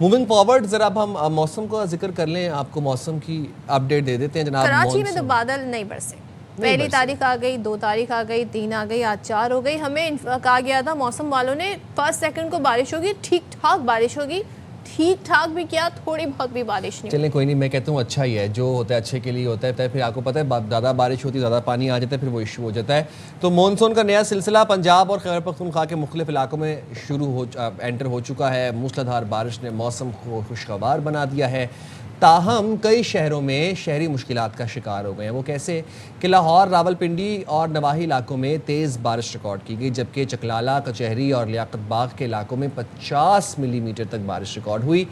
मूविंग फॉरवर्ड ज़रा अब हम मौसम का जिक्र कर लें, आपको मौसम की अपडेट दे देते हैं जनाब। कराची में तो बादल नहीं बरसे, पहली तारीख आ गई, 2 तारीख आ गई, 3 आ गई, आज 4 हो गई। हमें कहा गया था मौसम वालों ने फर्स्ट सेकंड को बारिश होगी, ठीक ठाक बारिश होगी, ठीक ठाक भी किया, थोड़ी बहुत भी बारिश नहीं। चलें कोई नहीं, मैं कहता हूँ अच्छा ही है, जो होता है अच्छे के लिए होता है। फिर आपको पता है ज़्यादा बारिश होती है, ज़्यादा पानी आ जाता है, फिर वो इशू हो जाता है। तो मॉनसून का नया सिलसिला पंजाब और खैबर पख्तूनख्वा के मुख्तलिफ इलाकों में एंटर हो चुका है। मूसलाधार बारिश ने मौसम को खुशगवार बना दिया है, ताहम कई शहरों में शहरी मुश्किलात का शिकार हो गए हैं। वो कैसे कि लाहौर, रावलपिंडी और नवाही इलाकों में तेज़ बारिश रिकॉर्ड की गई, जबकि चकलाला, कचहरी और लियाकत बाग के इलाकों में 50 मिलीमीटर तक बारिश रिकॉर्ड हुई।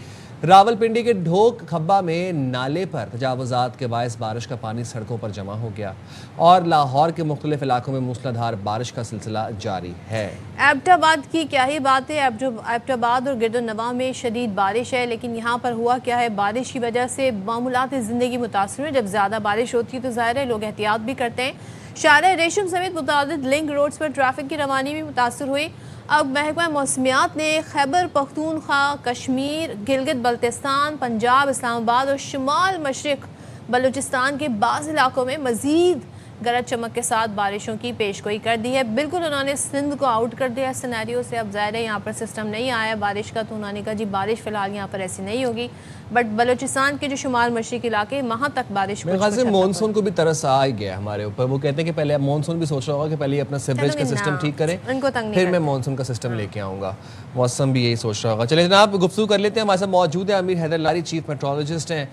रावलपिंडी के ढोक खब्बा में नाले पर तजावुज़ात के बायस बारिश का पानी सड़कों पर जमा हो गया और लाहौर के मुख्तलिफ इलाकों में मूसलाधार बारिश का सिलसिला जारी है। एबटाबाद की क्या ही बात है, एबटाबाद और गिरदोनवा में शदीद बारिश है, लेकिन यहाँ पर हुआ क्या है, बारिश की वजह से मामूलात ज़िंदगी मुतासर है। जब ज़्यादा बारिश होती है तो ज़ाहिर है लोग एहतियात भी करते हैं। शाहर रेशम समेत मुतादिद लिंक रोड्स पर ट्रैफिक की रवानी भी मुतासर हुई। अब महकमा मौसमियात ने खैबर पख्तूनख्वा, कश्मीर, गिलगित बल्तिस्तान, पंजाब, इस्लामाबाद और शुमाल मशरक़ बलूचिस्तान के बाज़ इलाकों में मज़ीद गरज चमक के साथ बारिशों की पेशगोई कर दी है। बिल्कुल उन्होंने सिंध को आउट कर दिया सिनेरियो से। अब ज़ाहिर है यहाँ पर सिस्टम नहीं आया बारिश का, तो उन्होंने कहा जी बारिश फ़िलहाल यहाँ पर ऐसी नहीं होगी, बट बलूचिस्तान के जो शुमाल मशरक़ी इलाके वहाँ तक बारिश मेरे ख्याल से मॉनसून को भी तरस आ ही गया हमारे ऊपर। वो कहते हैं कि पहले मॉनसून भी सोच रहा होगा कि पहले अपना सीवरेज का सिस्टम ठीक करें, फिर मैं मॉनसून का सिस्टम लेके आऊँगा। मौसम भी यही सोच रहा होगा। चलिए जनाब गुफ्तगू कर लेते हैं। हमारे साथ मौजूद है अमीर हैदर लारी, चीफ मेट्रोलॉजिस्ट हैं।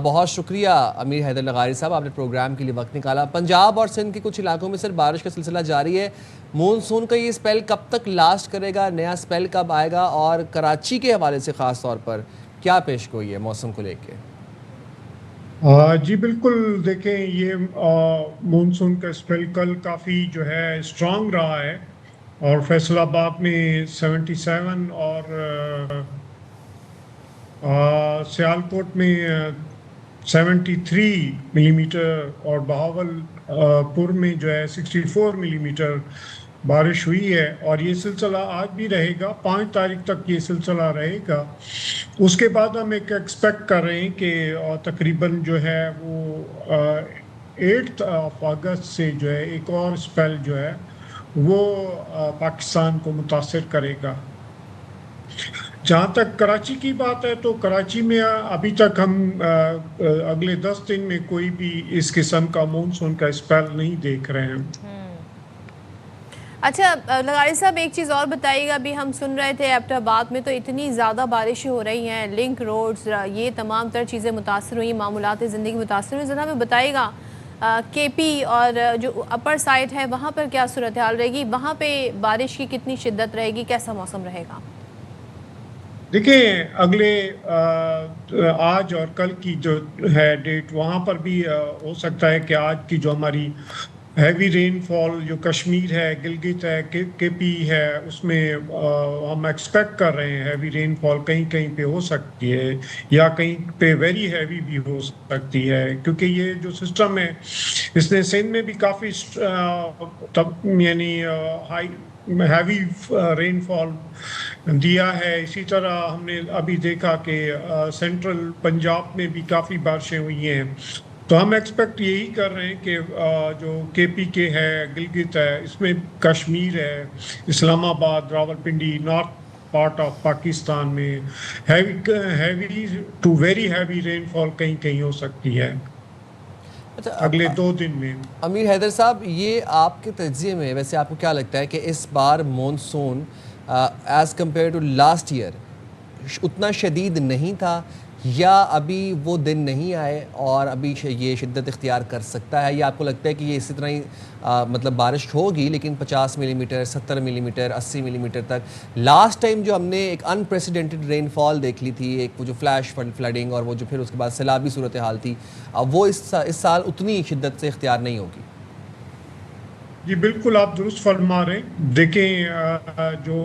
बहुत शुक्रिया अमीर हैदर लगारी साहब, आपने प्रोग्राम के लिए वक्त निकाला। पंजाब और सिंध के कुछ इलाकों में सिर्फ बारिश का सिलसिला जारी है। मॉनसून का ये स्पेल कब तक लास्ट करेगा, नया स्पेल कब आएगा, और कराची के हवाले से ख़ास तौर पर क्या पेश गोई है मौसम को लेके? जी बिल्कुल, देखें ये मॉनसून का स्पेल कल काफ़ी जो है स्ट्रॉन्ग रहा है और फैसलाबाद में 77 और सियालकोट में 73 मिलीमीटर और बहावलपुर में जो है 64 मिलीमीटर बारिश हुई है। और ये सिलसिला आज भी रहेगा, 5 तारीख तक ये सिलसिला रहेगा। उसके बाद हम एक एक्सपेक्ट कर रहे हैं कि तकरीबन जो है वो 8 अगस्त से जो है एक और स्पेल जो है वो पाकिस्तान को मुतासिर करेगा। जहाँ तक कराची की बात है तो कराची में अभी तक हम अगले 10 दिन में कोई भी इस किस्म का मॉनसून का स्पेल नहीं देख रहे हैं। अच्छा लगारी साहब, एक चीज़ और बताइएगा, अभी हम सुन रहे थे एबटाबाद में तो इतनी ज़्यादा बारिशें हो रही हैं, लिंक रोड्स, ये तमाम तर चीज़ें मुतासर हुई, मामूलात ज़िंदगी मुतासर हुई। ज़रा हमें बताइएगा केपी और जो अपर साइड है वहाँ पर क्या सूरत हाल रहेगी, वहाँ पे बारिश की कितनी शिद्दत रहेगी, कैसा मौसम रहेगा? देखिए अगले आज और कल की जो है डेट, वहाँ पर भी हो सकता है कि आज की जो हमारी हैवी रेनफॉल जो कश्मीर है, गिलगित है, केपी है, उसमें हम एक्सपेक्ट कर रहे हैं हैवी रेनफॉल कहीं कहीं पे हो सकती है या कहीं पे वेरी हैवी भी हो सकती है, क्योंकि ये जो सिस्टम है इसने सिंध में भी काफ़ी यानी हाई हैवी रेनफॉल दिया है। इसी तरह हमने अभी देखा कि सेंट्रल पंजाब में भी काफ़ी बारिशें हुई हैं। तो हम एक्सपेक्ट यही कर रहे हैं कि जो केपी के है, गिलगित है, इसमें कश्मीर है, Islamabad, Rawalpindi, north part of Pakistan में heavy to very heavy rainfall कहीं कहीं हो सकती है अच्छा, अगले 2 दिन में। अमीर हैदर साहब, ये आपके तज्ज़िये में वैसे आपको क्या लगता है कि इस बार monsoon as compare to last year उतना शदीद नहीं था, या अभी वो दिन नहीं आए और अभी ये शिद्दत इख्तियार कर सकता है, या आपको लगता है कि ये इसी तरह ही मतलब बारिश होगी लेकिन 50 मिलीमीटर, 70 मिलीमीटर, 80 मिलीमीटर तक? लास्ट टाइम जो हमने एक अनप्रेसिडेंटेड रेनफॉल देख ली थी, एक वो जो फ्लैश फ्लडिंग और वो जो फिर उसके बाद सैलाबी सूरत हाल थी, अब वो इस साल उतनी शिद्दत से इख्तियार नहीं होगी। जी बिल्कुल, आप दुरुस्त फरमा रहे हैं। देखें जो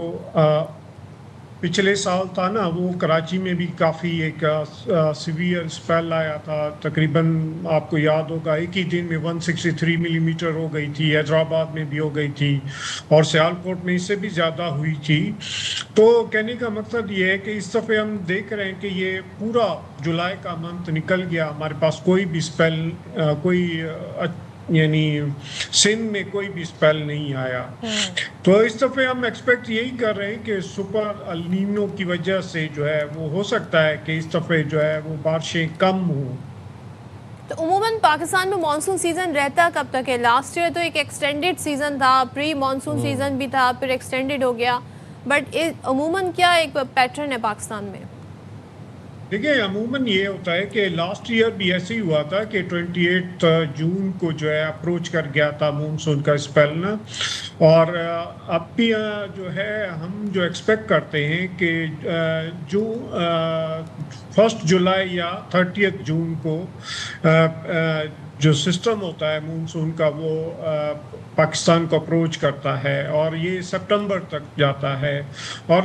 पिछले साल था ना, वो कराची में भी काफ़ी एक सीवियर स्पेल आया था। तकरीबन आपको याद होगा एक ही दिन में 163 मिलीमीटर हो गई थी, हैदराबाद में भी हो गई थी और सियालकोट में इससे भी ज़्यादा हुई थी। तो कहने का मकसद ये है कि इस दफ़े हम देख रहे हैं कि ये पूरा जुलाई का मंथ निकल गया, हमारे पास कोई भी स्पेल यानी सिंध में कोई भी स्पेल नहीं आया। तो इस दफ़े हम एक्सपेक्ट यही कर रहे हैं कि सुपर अल नीनो की वजह से जो है वो हो सकता है कि इस दफ़े जो है वो बारिशें कम हो। तो उमूमन पाकिस्तान में मानसून सीज़न रहता कब तक है? लास्ट ईयर तो एक एक्सटेंडेड सीज़न था, प्री मानसून सीज़न भी था, फिर एक्सटेंडेड हो गया, बट अमूमन क्या एक पैटर्न है पाकिस्तान में? देखिए, अमूमन ये होता है कि लास्ट ईयर भी ऐसे ही हुआ था कि 28 जून को जो है अप्रोच कर गया था मानसून का स्पेल ना, और अब भी जो है हम जो एक्सपेक्ट करते हैं कि जो 1 जुलाई या 30 जून को जो सिस्टम होता है मानसून का वो पाकिस्तान को अप्रोच करता है और ये सितंबर तक जाता है। और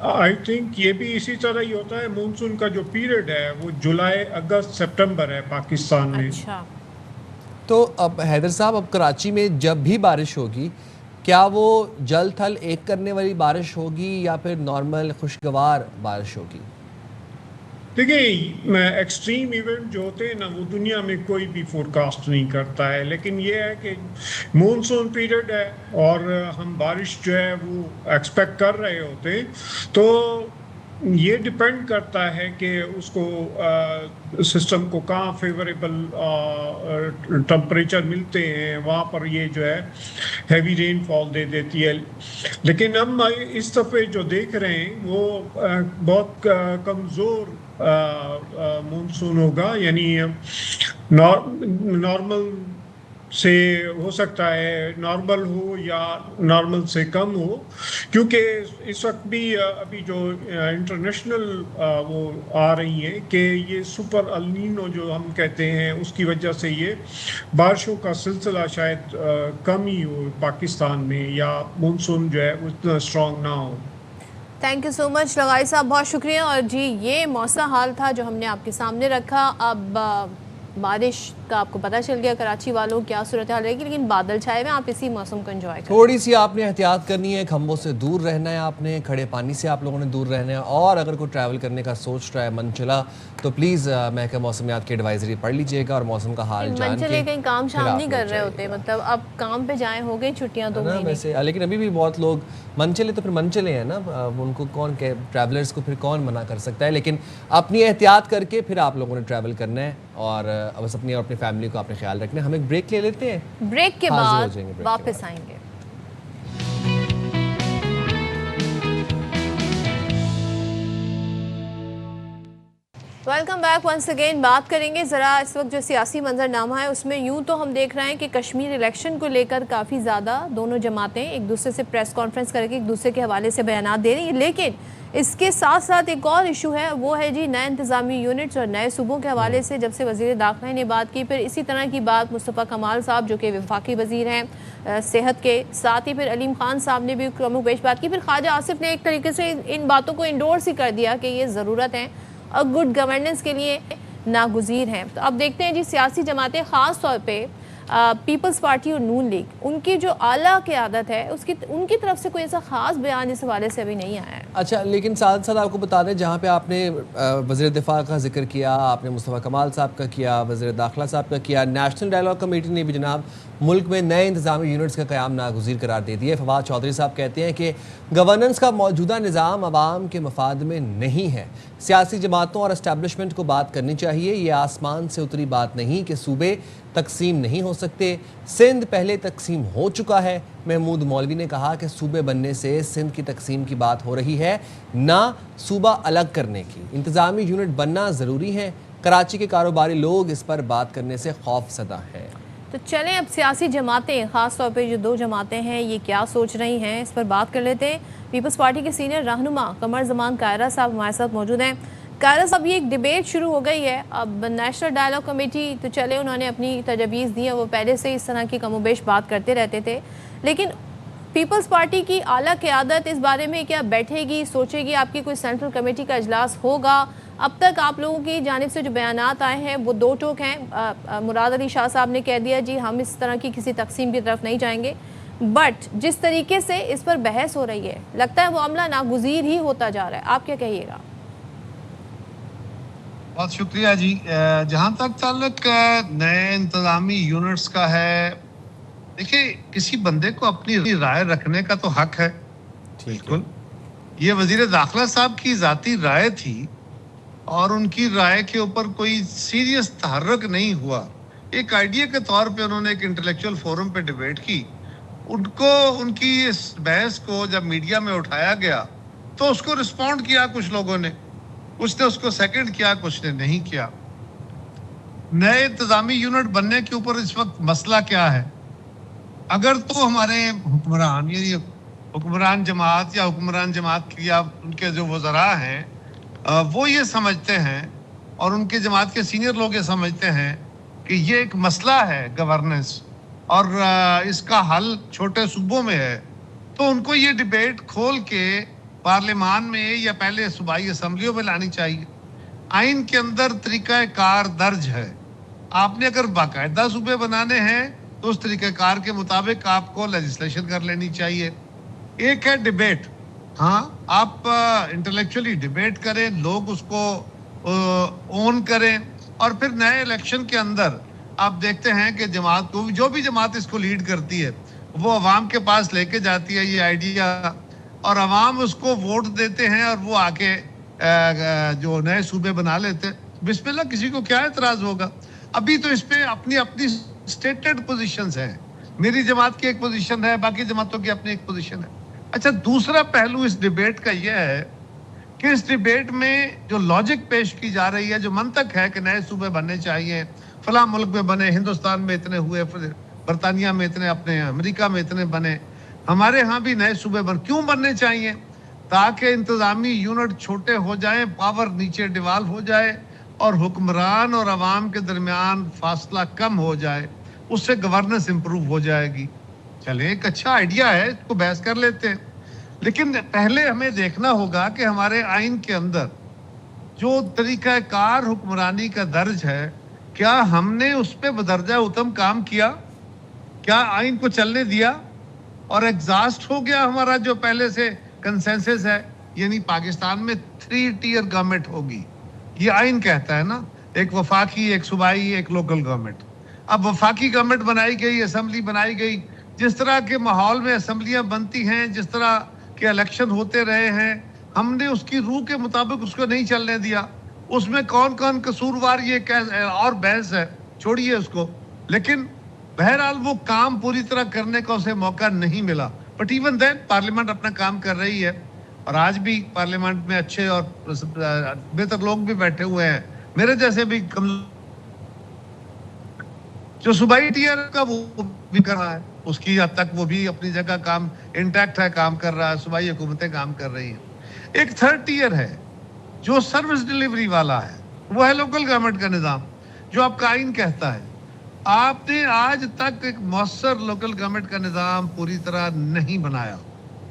आई थिंक ये भी इसी तरह ही होता है, मानसून का जो पीरियड है वो जुलाई, अगस्त, सितंबर है पाकिस्तान में। अच्छा, तो अब हैदर साहब, अब कराची में जब भी बारिश होगी, क्या वो जल थल एक करने वाली बारिश होगी या फिर नॉर्मल खुशगवार बारिश होगी? देखिए, एक्सट्रीम इवेंट जो होते हैं ना वो दुनिया में कोई भी फोरकास्ट नहीं करता है, लेकिन ये है कि मानसून पीरियड है और हम बारिश जो है वो एक्सपेक्ट कर रहे होते, तो ये डिपेंड करता है कि उसको सिस्टम को कहाँ फेवरेबल टेम्परेचर मिलते हैं, वहाँ पर ये जो है हैवी रेनफॉल दे देती है। लेकिन हम इस दफ़े जो देख रहे हैं वो बहुत कमज़ोर मानसून होगा, यानी नॉर्मल से हो सकता है, नॉर्मल हो या नॉर्मल से कम हो, क्योंकि इस वक्त भी अभी जो इंटरनेशनल वो आ रही है कि ये सुपर अल नीनो जो हम कहते हैं उसकी वजह से ये बारिशों का सिलसिला शायद कम ही हो पाकिस्तान में, या मानसून जो है उतना स्ट्रॉन्ग ना हो। थैंक यू सो मच लगाई साहब, बहुत शुक्रिया। और जी, ये मौसम हाल था जो हमने आपके सामने रखा। अब बारिश का आपको पता चल गया कराची वालों क्या सूरत हाल रहेगी, लेकिन बादल छाए हुए, आप इसी मौसम को एंजॉय करें। थोड़ी सी आपने एहतियात करनी है, खंभों से दूर रहना है, आपने खड़े पानी से आप लोगों ने दूर रहना है, और अगर कोई ट्रैवल करने का सोच रहा है मन चला तो प्लीज़ महकमा मौसमियात की एडवाइजरी पढ़ लीजिएगा और मौसम का हाल जान मन चले के कहीं काम फिर शाम आप नहीं लोग कर रहे होते, जाइएगा। मतलब अब काम पे जाए, हो गई छुट्टियां 2 है ना महीने। वैसे, लेकिन अभी भी बहुत लोग मन चले तो फिर मन चले हैं ना, उनको कौन के ट्रैवलर्स को फिर कौन मना कर सकता है, लेकिन अपनी एहतियात करके फिर आप लोगों ने ट्रैवल करना है और बस अपनी और अपनी फैमिली को आपने ख्याल रखना है। हम एक ब्रेक ले लेते हैं, ब्रेक के हाजिर हो बाद जाएंगे ब्रेक के वापस बाद। आएंगे। Welcome back once again. बात करेंगे ज़रा इस वक्त जो सियासी मंजरनामा है उसमें, यूँ तो हम देख रहे हैं कि कश्मीर इलेक्शन को लेकर काफ़ी ज़्यादा दोनों जमातें एक दूसरे से प्रेस कॉन्फ्रेंस करके एक दूसरे के हवाले से बयान दे रही हैं, लेकिन इसके साथ साथ एक और इशू है, वो है जी नए इंतज़ामी यूनिट्स और नए सूबों के हवाले से। जब से वज़ीर दाखिला ने बात की, फिर इसी तरह की बात मुस्तफ़ा कमाल साहब जो कि वफाकी वज़ीर हैं सेहत के, साथ ही फिर अलीम खान साहब ने भी कम पेश बात की, फिर ख्वाजा आसिफ ने एक तरीके से इन बातों को इंडोर्स ही कर दिया कि ये ज़रूरत है और गुड गवर्नेंस के लिए नागुज़ीर हैं। तो अब देखते हैं जी, सियासी जमातें ख़ास तौर पे पीपल्स पार्टी और नून लीग, उनकी जो आला क़यादत है उसकी उनकी तरफ से कोई ऐसा ख़ास बयान इस हवाले से अभी नहीं आया है। अच्छा, लेकिन साथ साथ आपको बता दें, जहाँ पे आपने वज़ीर दिफा का जिक्र किया, आपने मुस्तफ़ा कमाल साहब का किया, वज़ीर दाखिला साहब का किया, नेशनल डायलॉग कमेटी ने भी जनाब मुल्क में नए इंतज़ामी यूनिट्स का क़याम नागुज़ीर करार दे दिया है। फवाद चौधरी साहब कहते हैं कि गवर्नेंस का मौजूदा निज़ाम आवाम के मफाद में नहीं है, सियासी जमातों और इस्टेब्लिशमेंट को बात करनी चाहिए। ये आसमान से उतरी बात नहीं कि सूबे तकसीम नहीं हो सकते, सिंध पहले तकसीम हो चुका है। महमूद मौलवी ने कहा कि सूबे बनने से सिंध की तकसीम की बात हो रही है, ना सूबा अलग करने की। इंतज़ामी यूनिट बनना ज़रूरी है, कराची के कारोबारी लोग इस पर बात करने से खौफज़दा हैं। तो चलें अब सियासी जमातें, ख़ास तौर पे जो 2 जमातें हैं, ये क्या सोच रही हैं इस पर बात कर लेते हैं। पीपल्स पार्टी के सीनियर रहनुमा कमर ज़मान कायरा साहब हमारे साथ मौजूद हैं। कायरा साहब, ये एक डिबेट शुरू हो गई है, अब नेशनल डायलॉग कमेटी तो चले उन्होंने अपनी तजवीज़ दी है, वो पहले से इस तरह की कमोबेश बात करते रहते थे, लेकिन पीपल्स पार्टी की आला क़यादत इस बारे में क्या बैठेगी, सोचेगी? आपकी कोई सेंट्रल कमेटी का इजलास होगा? अब तक आप लोगों की जानिब से जो बयानात आए हैं वो दो टोक हैं। मुराद अली शाह साहब ने कह दिया जी हम इस तरह की किसी तकसीम की तरफ नहीं जाएंगे, बट जिस तरीके से इस पर बहस हो रही है लगता है मामला नागुज़ीर ही होता जा रहा है। आप क्या कहिएगा? बहुत शुक्रिया जी। जहाँ तक ताल्लुक नए इंतज़ामी यूनिट्स का है, देखिए किसी बंदे को अपनी राय रखने का तो हक है, बिल्कुल। ये वजीर दाखिला साहब की ज़ाती राय थी और उनकी राय के ऊपर कोई सीरियस तहर्रुक नहीं हुआ। एक आइडिया के तौर पे उन्होंने एक इंटेलेक्चुअल फोरम पे डिबेट की। उनको उनकी इस बहस को जब मीडिया में उठाया गया तो उसको रिस्पॉन्ड किया कुछ लोगों ने, कुछ ने उसको सेकंड किया, कुछ ने नहीं किया। नए इंतजामी यूनिट बनने के ऊपर इस वक्त मसला क्या है? अगर तो हमारे हुक्मरान यानी हुक्मरान जमात या हुक्मरान जमात की या उनके जो वज़रा हैं वो ये समझते हैं और उनके जमात के सीनियर लोग ये समझते हैं कि ये एक मसला है गवर्नेंस और इसका हल छोटे सूबों में है, तो उनको ये डिबेट खोल के पार्लियामान में या पहले सूबाई असम्बलियों में लानी चाहिए। आइन के अंदर तरीक़ाकार दर्ज है। आपने अगर बाकायदा सूबे बनाने हैं तो उस तरीक़ाकार के मुताबिक आपको लेजिस्लेशन कर लेनी चाहिए। एक है डिबेट, हाँ आप इंटेलेक्चुअली डिबेट करें, लोग उसको ओन करें और फिर नए इलेक्शन के अंदर आप देखते हैं कि जमात को, जो भी जमात इसको लीड करती है, वो अवाम के पास लेके जाती है ये आइडिया और अवाम उसको वोट देते हैं और वो आके जो नए सूबे बना लेते हैं। बिस्मिल्लाह, किसी को क्या एतराज़ होगा? अभी तो इस पे अपनी अपनी स्टेटेड पोजीशंस हैं। मेरी जमात की एक पोजीशन है, बाकी जमातों की अपनी एक पोजीशन है। अच्छा, दूसरा पहलू इस डिबेट का यह है कि इस डिबेट में जो लॉजिक पेश की जा रही है, जो मंतक है कि नए सूबे बनने चाहिए, फलां मुल्क में बने, हिंदुस्तान में इतने हुए, बरतानिया में इतने, अपने अमेरिका में इतने बने, हमारे यहाँ भी नए सूबे क्यों बनने चाहिए? ताकि इंतज़ामी यूनिट छोटे हो जाए, पावर नीचे डिवाल्व हो जाए और हुक्मरान और अवाम के दरमियान फासला कम हो जाए, उससे गवर्नेंस इंप्रूव हो जाएगी। चले, एक अच्छा आइडिया है, इसको बहस कर लेते हैं, लेकिन पहले हमें देखना होगा कि हमारे आइन के अंदर जो तरीक़ाकार हुक्मरानी का दर्ज है, क्या हमने उस पर बदर्जा उत्तम काम किया? क्या आइन को चलने दिया और एग्जॉस्ट हो गया हमारा जो पहले से कंसेंसस है, यानी पाकिस्तान में 3 टियर गवर्नमेंट होगी, ये आइन कहता है ना, एक वफाकी, एक सूबाई, एक लोकल गवर्नमेंट। अब वफाकी गवर्नमेंट बनाई गई, असेंबली बनाई गई, जिस तरह के माहौल में असेंबलियां बनती हैं, जिस तरह के इलेक्शन होते रहे हैं, हमने उसकी रूह के मुताबिक उसको नहीं चलने दिया। उसमें कौन कौन कसूरवार ये और बहस है, छोड़िए उसको, लेकिन बहरहाल वो काम पूरी तरह करने का उसे मौका नहीं मिला। बट इवन देन पार्लियामेंट अपना काम कर रही है और आज भी पार्लियामेंट में अच्छे और बेहतर लोग भी बैठे हुए हैं, मेरे जैसे भी जो सूबाई टियर का वो भी कर रहा है, उसकी हद तक वो भी अपनी जगह काम इंटैक्ट है, काम कर रहा है, सूबाई हुकूमतें काम कर रही हैं। एक थर्ड टियर है जो सर्विस डिलीवरी वाला है, वो है लोकल गवर्नमेंट का निज़ाम, जो आपका आइन कहता है। आपने आज तक एक मौसर लोकल गवर्नमेंट का निज़ाम पूरी तरह नहीं बनाया,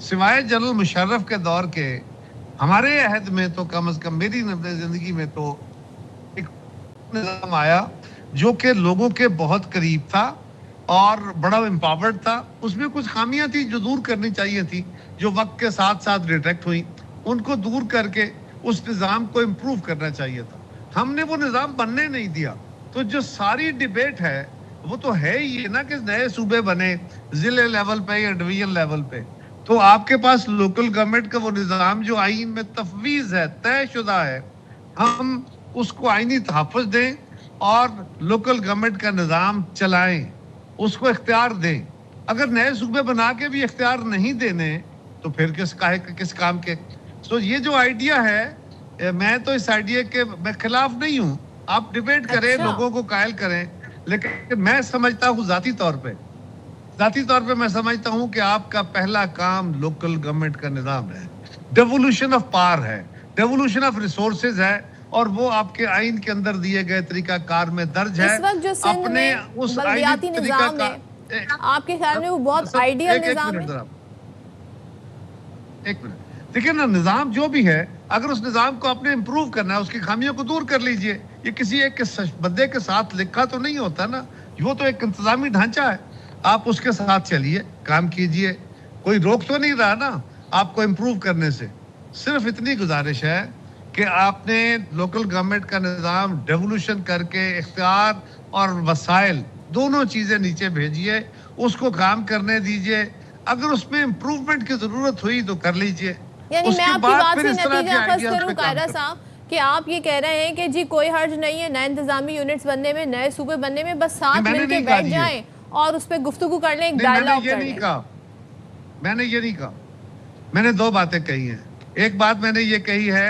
सिवाय जनरल मुशर्रफ के दौर के। हमारे अहद में तो कम से कम मेरी जिंदगी में तो एक निज़ाम आया जो कि लोगों के बहुत करीब था और बड़ा एम्पावर्ड था। उसमें कुछ खामियां थी जो दूर करनी चाहिए थी, जो वक्त के साथ साथ डिटेक्ट हुई, उनको दूर करके उस निज़ाम को इम्प्रूव करना चाहिए था। हमने वो निज़ाम बनने नहीं दिया। तो जो सारी डिबेट है वो तो है ही ना कि नए सूबे बने जिले लेवल पे या डिवीजन लेवल पे, तो आपके पास लोकल गवर्नमेंट का वो निज़ाम जो आइन में तफवीज है, तयशुदा है, हम उसको आइनी तहफ़्फ़ुज़ दें और लोकल गवर्नमेंट का निज़ाम चलाएं, उसको इख्तियार दें। अगर नए सूबे बना के भी इख्तियार नहीं देने तो फिर किस काम के? तो ये जो आइडिया है, मैं तो इस आइडिया के मैं खिलाफ नहीं हूँ, आप डिबेट करें, अच्छा। लोगों को कायल करें, लेकिन मैं समझता हूँ जाती तौर पे मैं समझता हूँ कि आपका पहला काम लोकल गवर्नमेंट का निज़ाम है, डेवोल्यूशन ऑफ पावर है, डेवोल्यूशन ऑफ रिसोर्सेज है, और वो आपके आइन के अंदर दिए गए तरीका कार में दर्ज है। इस वक्त जो सिंध अपने में उस बलदियाती निज़ाम है, आपके ख्याल में वो बहुत आइडियल निज़ाम है? एक मिनट, देखिए ना, निज़ाम जो भी है, अगर उस निज़ाम को आपने इम्प्रूव करना है, उसकी खामियों को दूर कर लीजिए। ये किसी एक बंदे के साथ लिखा तो नहीं होता ना, वो तो एक इंतजामी ढांचा है। आप उसके साथ चलिए, काम कीजिए, कोई रोक तो नहीं रहा ना आपको इम्प्रूव करने से। सिर्फ इतनी गुजारिश है कि आपने लोकल गवर्नमेंट का निज़ाम डेवोल्यूशन करके इख्तियार और वसाइल दोनों चीज़ें नीचे भेजिए, उसको काम करने दीजिए। अगर उसमें इम्प्रूवमेंट की ज़रूरत हुई तो कर लीजिए। यानी मैं उसके आपकी बाद बात फिर से इस तरह के नतीजा अखज़ आइडियाज़ करूं पे काम कायरा करें। साहब कि आप ये कह रहे हैं कि जी कोई हर्ज नहीं है नए इंतजामी यूनिट्स बनने में, नए सूबे बनने में, बस साथ मैंने मिलके नहीं कहा बैठ ये। जाएं और उस पर गुफ्तगू कर लें, एक नहीं, मैंने डायलॉग ये कर नहीं लें। कहा, मैंने ये नहीं कहा। मैंने दो बातें कही हैं। एक बात मैंने ये कही है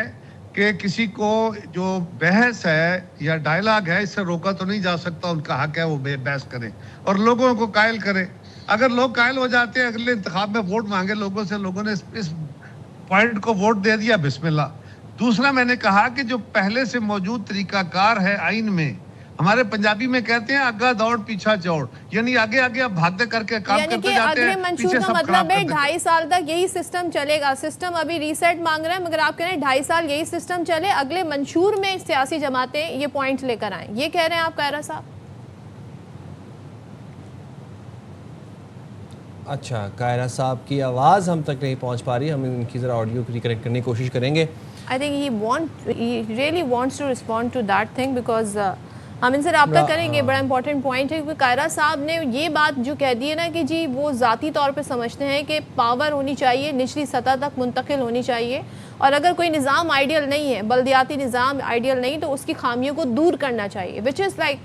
कि किसी को जो बहस है या डायलॉग है, इससे रोका तो नहीं जा सकता, उनका हक है वो बहस करें और लोगों को कायल करें। अगर लोग कायल हो जाते हैं, अगले इंतखाब में वोट मांगे लोगों से, लोगों ने इस पॉइंट को वोट दे दिया, बिस्मिल्लाह। दूसरा मैंने कहा कि जो पहले से मौजूद तरीकाकार है आइन में, हमारे पंजाबी में कहते हैं आगा दौड़ पीछा चौड़, यानी आगे आगे आप भागते करके काम यानी करते कि जाते अगले हैं, मंशूर पीछे का सब मतलब खराब है करते 2.5 साल तक यही सिस्टम चलेगा। सिस्टम अभी रीसेट मांग रहा है, मगर आप कह रहे हैं 2.5 साल यही सिस्टम चले, अगले मंशूर में सियासी जमातें ये पॉइंट लेकर आए, ये कह रहे हैं आप कायरा साहब? अच्छा, कायरा साहब की आवाज़ हम तक नहीं पहुंच पा रही, हम इनकी ज़रा ऑडियो को रिकनेक्ट करने की कोशिश करेंगे। I think he really wants to respond to that thing because हम इनसे रब्ता करेंगे। बड़ा इंपॉर्टेंट पॉइंट है क्योंकि कायरा साहब ने ये बात जो कह दी है ना कि जी वो ज़ाती तौर पे समझते हैं कि पावर होनी चाहिए, निचली सतह तक मुंतकिल होनी चाहिए, और अगर कोई निज़ाम आइडियल नहीं है, बल्दियाती निज़ाम आइडियल नहीं, तो उसकी खामियों को दूर करना चाहिए, विच इज़ लाइक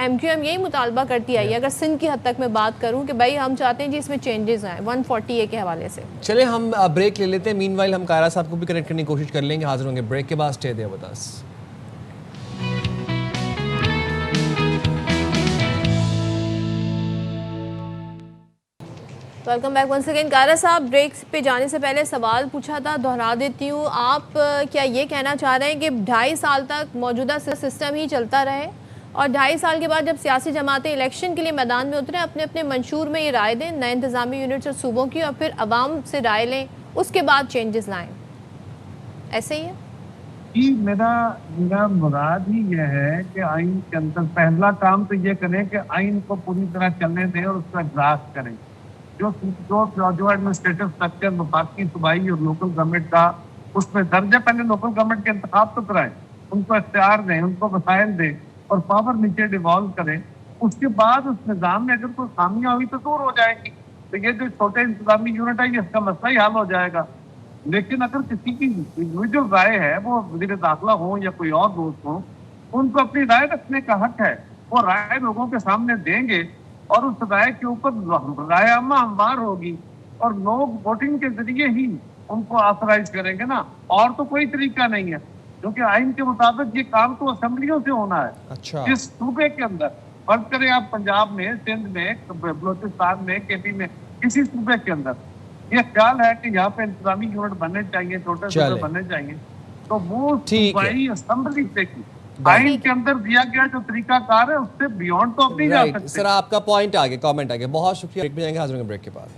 MQM यही मुतालबा करती आई है। अगर सिंध की हद तक मैं बात करूं कि भाई हम चाहते हैं जी इसमें चेंजेस आए 140A के हवाले से। चले हम ब्रेक ले लेते हैं, मीनवाइल हम कायरा साहब को भी कनेक्ट करने की कोशिश कर लेंगे, हाजिर होंगे ब्रेक के बाद। Stay there with us. Welcome back once again. Kaira साहब, ब्रेक पे जाने से पहले सवाल पूछा था, दोहरा देती हूँ। आप क्या ये कहना चाह रहे हैं कि 2.5 साल तक मौजूदा सिस्टम ही चलता रहे और 2.5 साल के बाद जब सियासी जमातें इलेक्शन के लिए मैदान में उतरें, अपने अपने मंशूर में ये राय दें नए इंतजामी यूनिट्स और सूबों की, और फिर अवाम से राय लें, उसके बाद चेंजेस लाएं, ऐसे ही है? जी, मेरा मुराद ही यह है कि आइन के अंदर पहला काम तो ये करें कि आइन को पूरी तरह चलने दें और उसका ड्राफ्ट करें। जो एडमिनिस्ट्रेटिव स्ट्रक्चर वफाकी, सूबाई और लोकल गवर्नमेंट का उसमें दर्ज है, पहले लोकल गवर्नमेंट के इंतखाब तो कराएं, उनको इख्तियार दें, उनको वसाइल दें और पावर नीचे डिवॉल्व करें। उसके बाद उस निज़ाम में अगर कोई खामियां हुई तो दूर हो जाएगी, तो ये जो छोटे इंतजामी यूनिट है इसका मसला ही हल हो जाएगा। लेकिन अगर किसी की इंडिविजुअल राय है, वो वज़ीर दाखिला हो या कोई और दोस्त हो, उनको अपनी राय रखने का हक है, वो राय लोगों के सामने देंगे और उस राय के ऊपर राय आमा हमवार होगी और लोग वोटिंग के जरिए ही उनको ऑथराइज करेंगे ना, और तो कोई तरीका नहीं है, क्योंकि आइन के मुताबिक ये काम तो असेंबलियों से होना है। अच्छा, इस सूबे के अंदर फर्ज करें आप पंजाब में, सिंध में, बलोचिस्तान में, KP में, किसी सूबे के अंदर ये ख्याल है कि यहाँ पे इंतजामी यूनिट बनने चाहिए, छोटे सूबे बनने चाहिए, तो वो सूबाई असेंबली से की आइन के अंदर दिया गया जो तरीकाकार है उससे बियॉन्ड तो अब नहीं जा सकते। सर आपका पॉइंट आगे, कमेंट आगे, बहुत शुक्रिया। ब्रेक में जाएंगे, हाजिर होंगे ब्रेक के बाद।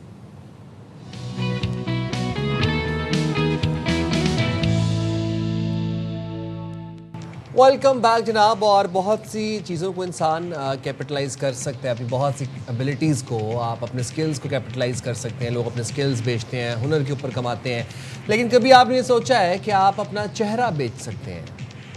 वेलकम बैक जनाब। और बहुत सी चीज़ों को इंसान कैपिटलाइज कर सकता है, अपनी बहुत सी एबिलिटीज़ को, आप अपने स्किल्स को कैपिटलाइज कर सकते हैं। लोग अपने स्किल्स बेचते हैं, हुनर के ऊपर कमाते हैं, लेकिन कभी आपने ये सोचा है कि आप अपना चेहरा बेच सकते हैं?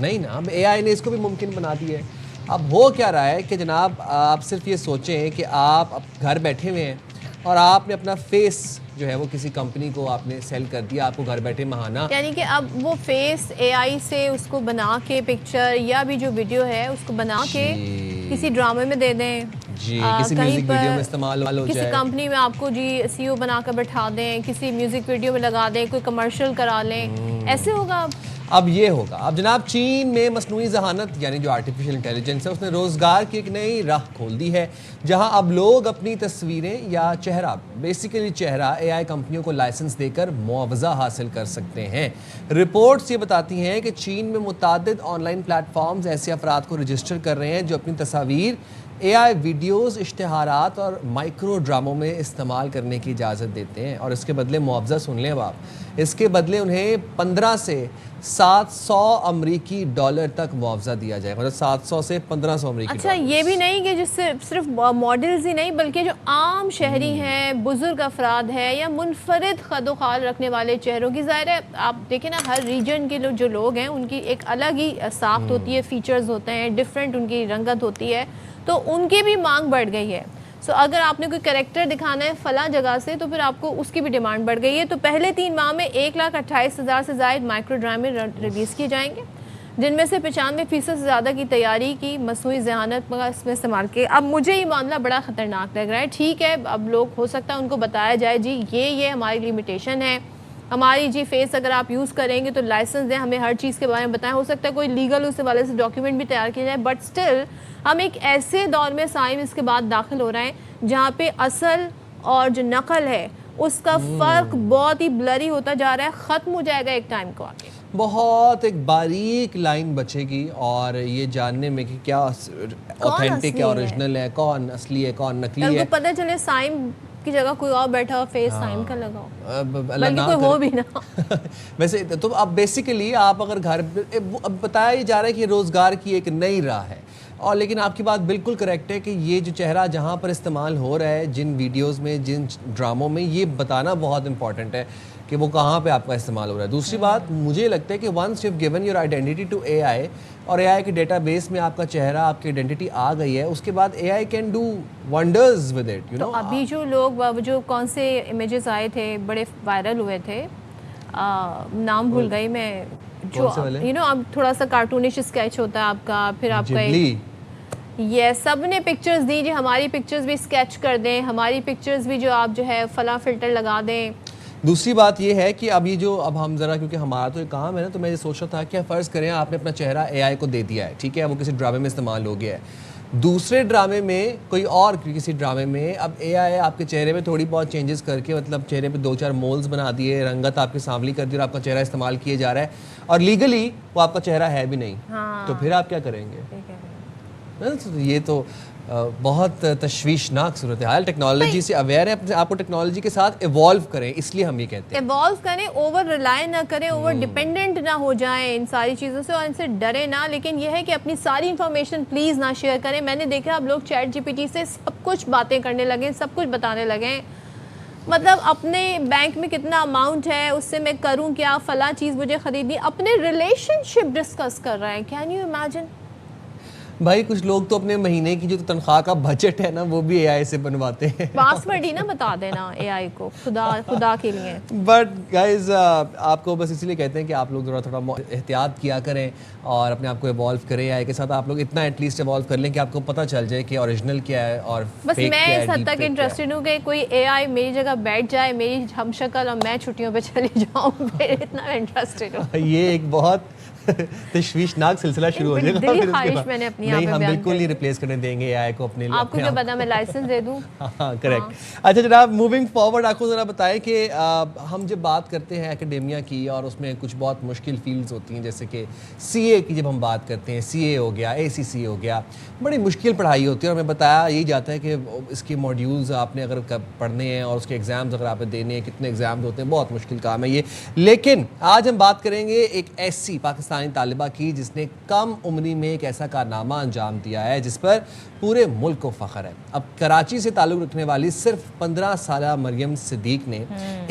नहीं ना, अब AI ने इसको भी मुमकिन बना दिया है। अब हो क्या रहा है कि जनाब आप सिर्फ ये सोचें कि आप घर बैठे हुए हैं और आपने अपना फेस जो है वो किसी कंपनी को आपने सेल कर दिया, आपको घर बैठे महाना, यानी कि अब वो फेस AI से उसको बना के पिक्चर या भी जो वीडियो है उसको बना के किसी ड्रामे में दे दें जी, किसी म्यूजिक वीडियो में इस्तेमाल हो किसी जाए, कंपनी में आपको जी CEO बनाकर बैठा दें, किसी म्यूजिक वीडियो में लगा दें, कोई कमर्शियल करा लें, ऐसे होगा अब ये होगा। अब जनाब चीन में मसनूई जहानत यानी जो आर्टिफिशियल इंटेलिजेंस है, उसने रोज़गार की एक नई राह खोल दी है, जहां अब लोग अपनी तस्वीरें या चेहरा, बेसिकली चेहरा, AI कंपनियों को लाइसेंस देकर मुआवजा हासिल कर सकते हैं। रिपोर्ट्स ये बताती हैं कि चीन में मुतादिद ऑनलाइन प्लेटफॉर्म्स ऐसे अफराद को रजिस्टर कर रहे हैं जो अपनी तस्वीर AI वीडियोस, इश्तिहारात और माइक्रो ड्रामों में इस्तेमाल करने की इजाज़त देते हैं और इसके बदले मुआवजा सुन लें अब आप, इसके बदले उन्हें 15 से 700 अमरीकी डॉलर तक मुआवजा दिया जाएगा, मतलब 700 से 1500 अमरीकी अच्छा, ये भी नहीं कि जिससे सिर्फ मॉडल्स ही नहीं बल्कि जो आम शहरी हैं, बुजुर्ग अफराद हैं या मुनफरिद खदोखाल रखने वाले चेहरों की, ज़ाहिर है आप देखें ना, हर रीजन के जो लोग हैं उनकी एक अलग ही साख्त होती है, फीचर्स होते हैं, डिफरेंट उनकी रंगत होती है, तो उनकी भी मांग बढ़ गई है। सो अगर आपने कोई कैरेक्टर दिखाना है फला जगह से तो फिर आपको उसकी भी डिमांड बढ़ गई है। तो पहले 3 माह में 1,28,000 से ज़ायद माइक्रो ड्रामे रिलीज़ किए जाएंगे, जिनमें से 95% से ज़्यादा की तैयारी की मसनूई ज़हानत का इसमें इस्तेमाल किए। अब मुझे ये मामला बड़ा ख़तरनाक लग रहा है। ठीक है, अब लोग हो सकता है उनको बताया जाए जी ये हमारी लिमिटेशन है, हमारी जी फेस अगर आप यूज़ करेंगे तो लाइसेंस दें, हमें हर चीज़ के बारे में बताएं। हो सकता है कोई लीगल उस वाले से डॉक्यूमेंट भी तैयार किया जाए, बट स्टिल हम एक ऐसे दौर में साइम इसके बाद दाखिल हो रहे हैं जहाँ पे असल और जो नकल है उसका फ़र्क बहुत ही ब्लरी होता जा रहा है, ख़त्म हो जाएगा एक टाइम को आके। बहुत एक बारीक लाइन बचेगी और ये जानने में कि क्या ऑथेंटिक है, ओरिजिनल है, कौन असली है, कौन नकली है। उनको पता चले साइम की जगह कोई और बैठा हो, फेस साइम का लगाओ, बल्कि कोई हो भी ना। वैसे तो अब बेसिकली आप अगर घर अब बताया ही जा रहा है कि रोज़गार की एक नई राह है, और लेकिन आपकी बात बिल्कुल करेक्ट है कि ये जो चेहरा जहाँ पर इस्तेमाल हो रहा है, जिन वीडियोस में, जिन ड्रामों में, ये बताना बहुत इंपॉर्टेंट है कि वो कहाँ पे आपका इस्तेमाल हो रहा है। दूसरी बात मुझे लगता है कि once you have given your identity to AI और AI के डेटाबेस में आपका चेहरा, आपकी आइडेंटिटी आ गई है, उसके बाद AI can do wonders with it, you know. अभी जो लोग जो कौन से इमेजेस आए थे बड़े वायरल हुए थे, नाम भूल गई मैं, जो यू नो अब थोड़ा सा कार्टूनिश स्केच होता है आपका, फिर आपका ये सब ने पिक्चर्स दी जी, हमारी पिक्चर्स भी स्केच कर दें, हमारी पिक्चर्स भी जो आप जो है फला फिल्टर लगा दें। दूसरी बात ये है कि अब ये जो अब हम ज़रा, क्योंकि हमारा तो ये काम है ना, तो मैं ये सोच रहा था कि फ़र्ज़ करें आपने अपना चेहरा AI को दे दिया है, ठीक है, वो किसी ड्रामे में इस्तेमाल हो गया है, दूसरे ड्रामे में कोई और किसी ड्रामे में अब AI आपके चेहरे में थोड़ी बहुत चेंजेस करके, मतलब चेहरे पे 2-4 मोल्स बना दिए, रंगत आपकी सांवली कर दी और आपका चेहरा इस्तेमाल किया जा रहा है और लीगली वो आपका चेहरा है भी नहीं, तो फिर आप क्या करेंगे? ये तो बहुत तशवीशनाक सूरत हाल। टेक्नोलॉजी से अवेयर है, अपने आपको टेक्नोलॉजी के साथ इवॉल्व करें, इसलिए हम ये कहते हैं इवॉल्व करें, ओवर रिलाई ना करें, ओवर डिपेंडेंट ना हो जाएं इन सारी चीज़ों से और इनसे डरे ना। लेकिन यह है कि अपनी सारी इन्फॉर्मेशन प्लीज़ ना शेयर करें। मैंने देखा अब लोग ChatGPT से सब कुछ बातें करने लगे, सब कुछ बताने लगे, मतलब अपने बैंक में कितना अमाउंट है, उससे मैं करूं क्या, फला चीज़ मुझे ख़रीदनी, अपने रिलेशनशिप डिस्कस कर रहे हैं। Can you imagine? भाई कुछ लोग तो अपने महीने की जो तनख्वाह का बजट है ना वो भी AI से बनवाते हैं। पासवर्ड ही ना बता देना AI को, खुदा के लिए। बट गाइज आपको बस इसलिए कहते हैं कि आप लोग थोड़ा एहतियात किया करें और अपने आप को इवॉल्व करें AI के साथ। आप लोग इतना एटलीस्ट इवॉल्व कर लें कि आपको पता चल जाए कि ओरिजिनल क्या है और बस फेक मैं क्या है, इस हद डीप तक फेक इंटरेस्टेड हूँ कि कोई AI मेरी जगह बैठ जाए, मेरी हमशक्ल, और मैं छुट्टियों पे चली जाऊँ, फिर इतना इंटरेस्टेड हूँ। ये एक बहुत तशवीशनाक सिलसिला शुरू हो जाएगा। दिली ख्वाहिश मैंने अपनी नहीं, हम बिल्कुल नहीं रिप्लेस करने देंगे AI को अपने लिए। आपको क्या पता, मैं लाइसेंस दे दूं? हाँ करेक्ट। अच्छा जनाब, मूविंग फॉरवर्ड आपको ज़रा बताएं कि हम जब बात करते हैं एकेडेमिया की और उसमें कुछ बहुत मुश्किल फील्ड्स होती हैं, जैसे कि CA की जब हम बात करते हैं, CA हो गया, ACC हो गया, बड़ी मुश्किल पढ़ाई होती है और हमें बताया यही जाता है कि इसके मॉड्यूल्स आपने अगर पढ़ने हैं और उसके एग्ज़ाम्स अगर आपने देने हैं, कितने एग्ज़ाम्स होते हैं, बहुत मुश्किल काम है ये। लेकिन आज हम बात करेंगे एक ऐसी पाकिस्तानी तालिबा की जिसने कम उम्री में एक ऐसा कारनामा अंजाम दिया है जिस पर पूरे मुल्क को फ़ख्र है। अब कराची से ताल्लुक़ रखने वाली सिर्फ 15 साला मरियम सिद्दीक ने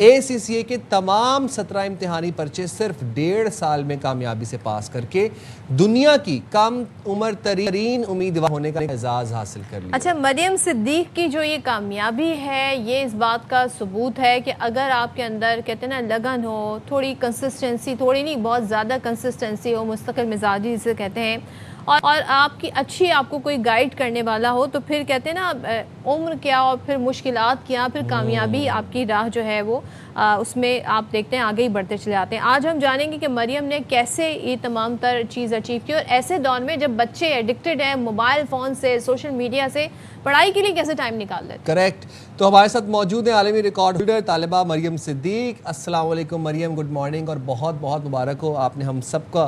ACCA के तमाम 17 इम्तिहानी पर्चे सिर्फ 1.5 साल में कामयाबी से पास करके दुनिया की कम उम्र तरीन उम्मीदवार होने का एजाज़ हासिल कर लिया। अच्छा, मरियम सिद्दीक की जो ये कामयाबी है, ये इस बात का सबूत है कि अगर आपके अंदर कहते हैं ना लगन हो, थोड़ी कंसिस्टेंसी, थोड़ी नहीं बहुत ज़्यादा कंसिस्टेंसी हो, मुस्तकिल मिजाजी जिसे कहते हैं, और आपकी अच्छी आपको कोई गाइड करने वाला हो, तो फिर कहते हैं ना उम्र क्या और फिर मुश्किलात क्या, फिर कामयाबी आपकी राह जो है वो उसमें आप देखते हैं आगे ही बढ़ते चले जाते हैं। आज हम जानेंगे कि मरियम ने कैसे ये तमाम तर चीज़ अचीव की और ऐसे दौर में जब बच्चे एडिक्टेड हैं मोबाइल फ़ोन से, सोशल मीडिया से, पढ़ाई के लिए कैसे टाइम निकाल लेते हैं। करेक्ट। तो हमारे साथ मौजूद है आलमी रिकॉर्ड होल्डर तालिबा मरियम सिद्दीक। अस्सलाम वालेकुम मरियम, गुड मॉर्निंग और बहुत बहुत मुबारक हो। आपने हम सबका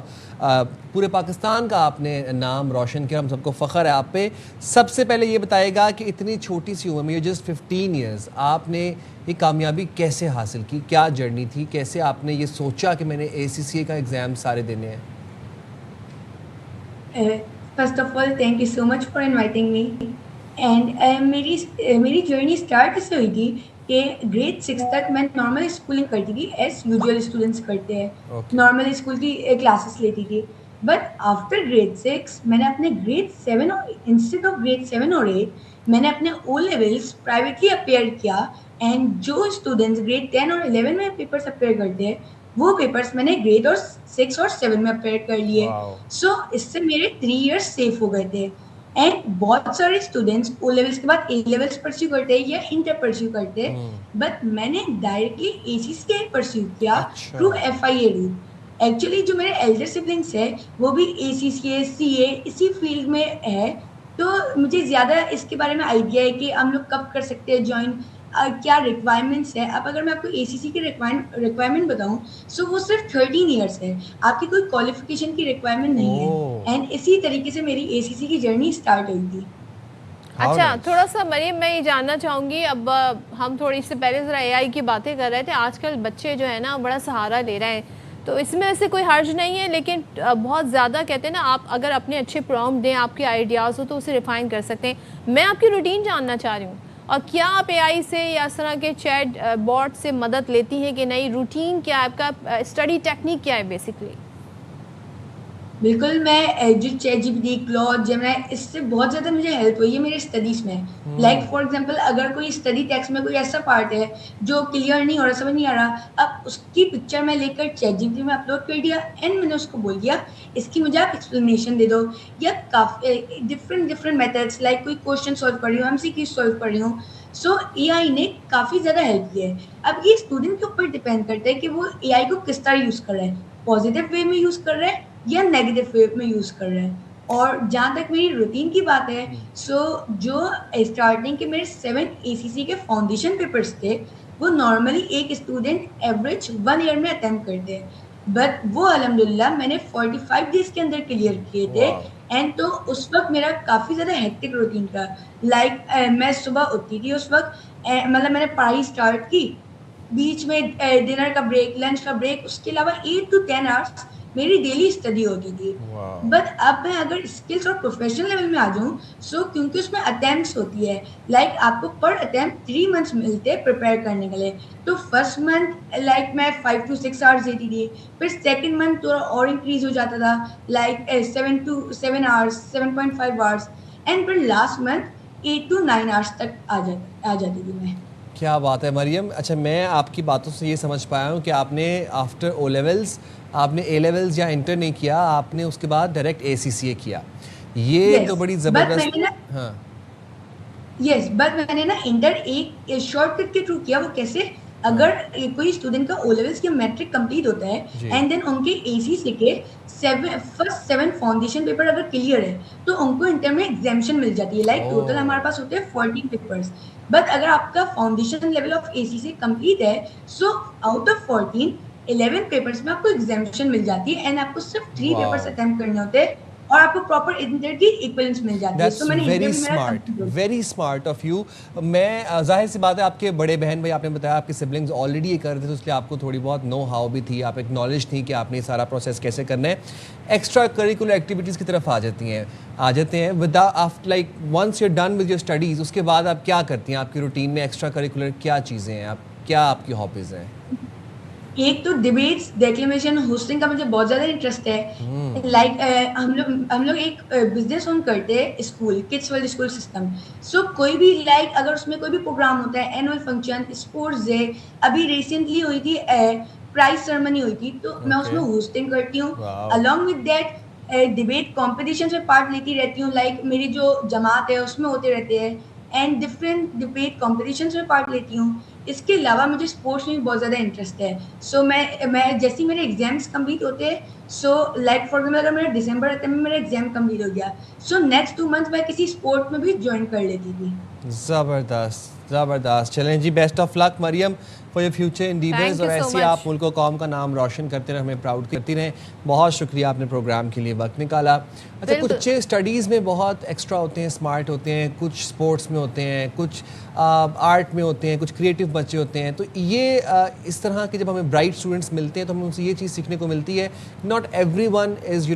पूरे पाकिस्तान का आपने नाम रोशन किया, हम सबको फ़ख्र है आप पे। सबसे पहले ये बताएगा कि इतनी छोटी सी उम्र में, जस्ट 15 ईयर्स, आपने ये कामयाबी कैसे हासिल की, क्या जर्नी थी, कैसे आपने ये सोचा कि मैंने ACCA का एग्ज़ाम सारे देने हैं? First of all thank you so much for inviting me and मेरी जर्नी स्टार्ट इससे हुई थी कि ग्रेड 6 तक मैं नॉर्मल स्कूलिंग करती थी एज यूजुअल स्टूडेंट्स करते हैं, नॉर्मल स्कूल की क्लासेस लेती थी। बट आफ्टर ग्रेड 6 मैंने अपने ग्रेड 7 और इंस्टेड ऑफ ग्रेड 7 और 8 मैंने अपने ओ लेवल्स प्राइवेटली अपेयर किया एंड जो स्टूडेंट्स ग्रेड 10 और 11 में पेपर्स अपेयर करते हैं वो पेपर्स मैंने ग्रेड और 6 और 7 में अपेयर कर लिए। सो इससे मेरे 3 इयर्स सेफ हो गए थे। एंड बहुत सारे स्टूडेंट्स ओ लेवल्स के बाद ए लेवल्स परस्यू करते हैं या इंटर परस्यू करते हैं, बट मैंने डायरेक्टली ACCA परस्यू किया थ्रू FIA रूट। एक्चुअली जो मेरे एल्डर सिबलिंग्स है वो भी ACCA CA इसी फील्ड में है, तो मुझे ज़्यादा इसके बारे में आइडिया है कि हम लोग कब कर सकते हैं ज्वाइन, क्या रिक्वायरमेंट्स है। अब अगर मैं आपको ACCA की रिक्वायरमेंट बताऊं सो वो सिर्फ 13 इयर्स है, आपकी कोई क्वालिफिकेशन की रिक्वायरमेंट नहीं है। एंड इसी तरीके से मेरी ACCA की जर्नी स्टार्ट हुई थी। अच्छा, थोड़ा सा मरियम मैं ये जानना चाहूँगी, अब हम थोड़ी से पहले ज़रा AI की बातें कर रहे थे, आजकल बच्चे जो है ना बड़ा सहारा ले रहे हैं, तो इसमें वैसे कोई हर्ज नहीं है, लेकिन बहुत ज़्यादा कहते हैं ना आप अगर अपने अच्छे प्रॉम्प्ट दें, आपके आइडियाज़ हो तो उसे रिफ़ाइन कर सकते हैं। मैं आपकी रूटीन जानना चाह रही हूँ, और क्या आप AI से या इस तरह के चैट बॉट से मदद लेती हैं कि नहीं, रूटीन क्या है आपका, स्टडी टेक्निक क्या है बेसिकली? बिल्कुल, मैं जो ChatGPT, क्लॉड, जेमिनी, इससे बहुत ज़्यादा मुझे हेल्प हुई है मेरे स्टडीज़ में। लाइक फॉर एग्जांपल अगर कोई स्टडी टेक्स्ट में कोई ऐसा पार्ट है जो क्लियर नहीं हो रहा, समझ नहीं आ रहा, अब उसकी पिक्चर मैं लेकर ChatGPT में अपलोड कर दिया एंड मैंने उसको बोल दिया इसकी मुझे आप एक्सप्लेनेशन दे दो। या काफ़ी डिफरेंट मेथड्स, लाइक कोई क्वेश्चन सॉल्व कर रही हूँ, MCQ सॉल्व कर रही हूँ, सो AI ने काफ़ी ज़्यादा हेल्प की है। अब ये स्टूडेंट के ऊपर डिपेंड करता है कि वो AI को किस तरह यूज़ कर रहा है, पॉजिटिव वे में यूज़ कर रहा है या नेगेटिव वे में यूज़ कर रहे हैं। और जहाँ तक मेरी रूटीन की बात है, सो जो स्टार्टिंग के मेरे 7 ACCA के फाउंडेशन पेपर्स थे वो नॉर्मली एक स्टूडेंट एवरेज 1 ईयर में अटेम्प्ट करते हैं, बट वो अल्हम्दुलिल्लाह मैंने 45 डेज के अंदर क्लियर किए थे। एंड तो उस वक्त मेरा काफ़ी ज़्यादा हेक्टिक रूटीन था। लाइक मैं सुबह उठती थी उस वक्त, मतलब मैंने पढ़ाई स्टार्ट की, बीच में डिनर का ब्रेक, लंच का ब्रेक, उसके अलावा 8 to 10 आवर्स मेरी डेली स्टडी होती थी। बट अब मैं अगर स्किल्स और प्रोफेशनल लेवल में आ जाऊँ, सो क्योंकि उसमें अटेम्प्ट्स होती है, लाइक आपको पर अटेम्प्ट 3 मंथ्स मिलते हैं प्रिपेयर करने के लिए। तो फर्स्ट मंथ लाइक मैं 5 to 6 आवर्स देती थी, फिर सेकेंड मंथ थोड़ा और इंक्रीज हो जाता था, like 7 to 7 hours, 7.5 hours, and फिर लास्ट मंथ 8 to 9 आवर्स तक आ जाती थी मैं। क्या बात है मरियम। अच्छा, मैं आपकी बातों से ये समझ पाया हूँ कि आपने आफ्टर ओ लेवल्स आपने ए लेवल्स या इंटर नहीं किया, आपने उसके बाद डायरेक्ट ACCA किया। ये तो बड़ी ज़बरदस्त। हाँ यस, बट मैंने ना इंटर एक शॉर्टकट के थ्रू किया। वो कैसे, अगर कोई स्टूडेंट का ओ लेवल्स की मैट्रिक कंप्लीट होता है एंड देन उनके ACCA के फर्स्ट 7 फाउंडेशन पेपर अगर क्लियर है तो उनको इंटर में एग्जामिशन मिल जाती है। लाइक टोटल हमारे पास होते हैं 14 पेपर्स, बट अगर आपका foundation level of ACCA complete है, सो आउट ऑफ 14 11 पेपर्स में आपको एग्जामिशन मिल जाती है एंड आपको सिर्फ 3 पेपर्स अटेम्प्ट करने होते हैं और आपको प्रॉपर इंटर की इक्विवेलेंस मिल जाती है। सो मैंने वेरी स्मार्ट ऑफ यू। मैं जाहिर सी बात है आपके बड़े बहन भाई, आपने बताया आपके सिबलिंग्स ऑलरेडी ये कर रहे थे, तो इसलिए आपको थोड़ी बहुत नो हाउ भी थी, आप एक नॉलेज थी कि आपने ये सारा प्रोसेस कैसे करना है। एक्स्ट्रा करिकुलर एक्टिविटीज़ की तरफ आ जाते हैं with after like once you are done with your studies, उसके बाद आप क्या करती हैं? आपकी रूटीन में एक्स्ट्रा करिकुलर क्या चीज़ें हैं, क्या आपकी हॉबीज़ हैं? एक तो डिबेट्स, डेक्लेमेशन, होस्टिंग का मुझे बहुत ज़्यादा इंटरेस्ट है। लाइक हम लोग एक बिजनेस ओन करते हैं, school, kids world school system. So कोई भी लाइक अगर उसमें कोई भी प्रोग्राम होता है, एनुअल फंक्शन, स्पोर्ट्स डे, अभी रिसेंटली हुई थी प्राइज सेरेमनी हुई थी, तो मैं उसमें होस्टिंग करती हूँ। Along with that debate competition में पार्ट लेती रहती हूँ। लाइक मेरी जो जमात है उसमें होते रहते हैं, एंड डिफरेंट डिबेट कॉम्पिटिशन्स में पार्ट लेती हूँ। इसके अलावा मुझे स्पोर्ट्स में भी बहुत ज़्यादा इंटरेस्ट है। सो मैं जैसे ही मेरे एग्जाम्स कंप्लीट होते हैं, सो लाइक फॉर एग्जाम्पल अगर मेरा दिसंबर रहता है, मेरा एग्जाम कंप्लीट हो गया, सो नेक्स्ट 2 मंथ मैं किसी स्पोर्ट में भी ज्वाइन कर लेती थी। ज़बरदस्त ज़बरदस्त। चलें जी, best of luck Maryam for your future endeavours, और ऐसे आप मुल्क और कौम का नाम रोशन करते रहें, हमें प्राउड करती रहें। बहुत शुक्रिया आपने प्रोग्राम के लिए वक्त निकाला। अच्छा, कुछ बच्चे स्टडीज़ में बहुत एक्स्ट्रा होते हैं, स्मार्ट होते हैं, कुछ स्पोर्ट्स में होते हैं, कुछ आर्ट में होते हैं, कुछ क्रिएटिव बच्चे होते हैं। तो ये इस तरह के जब हमें ब्राइट स्टूडेंट्स मिलते हैं तो हमें उनसे ये चीज़ सीखने को मिलती है, not everyone is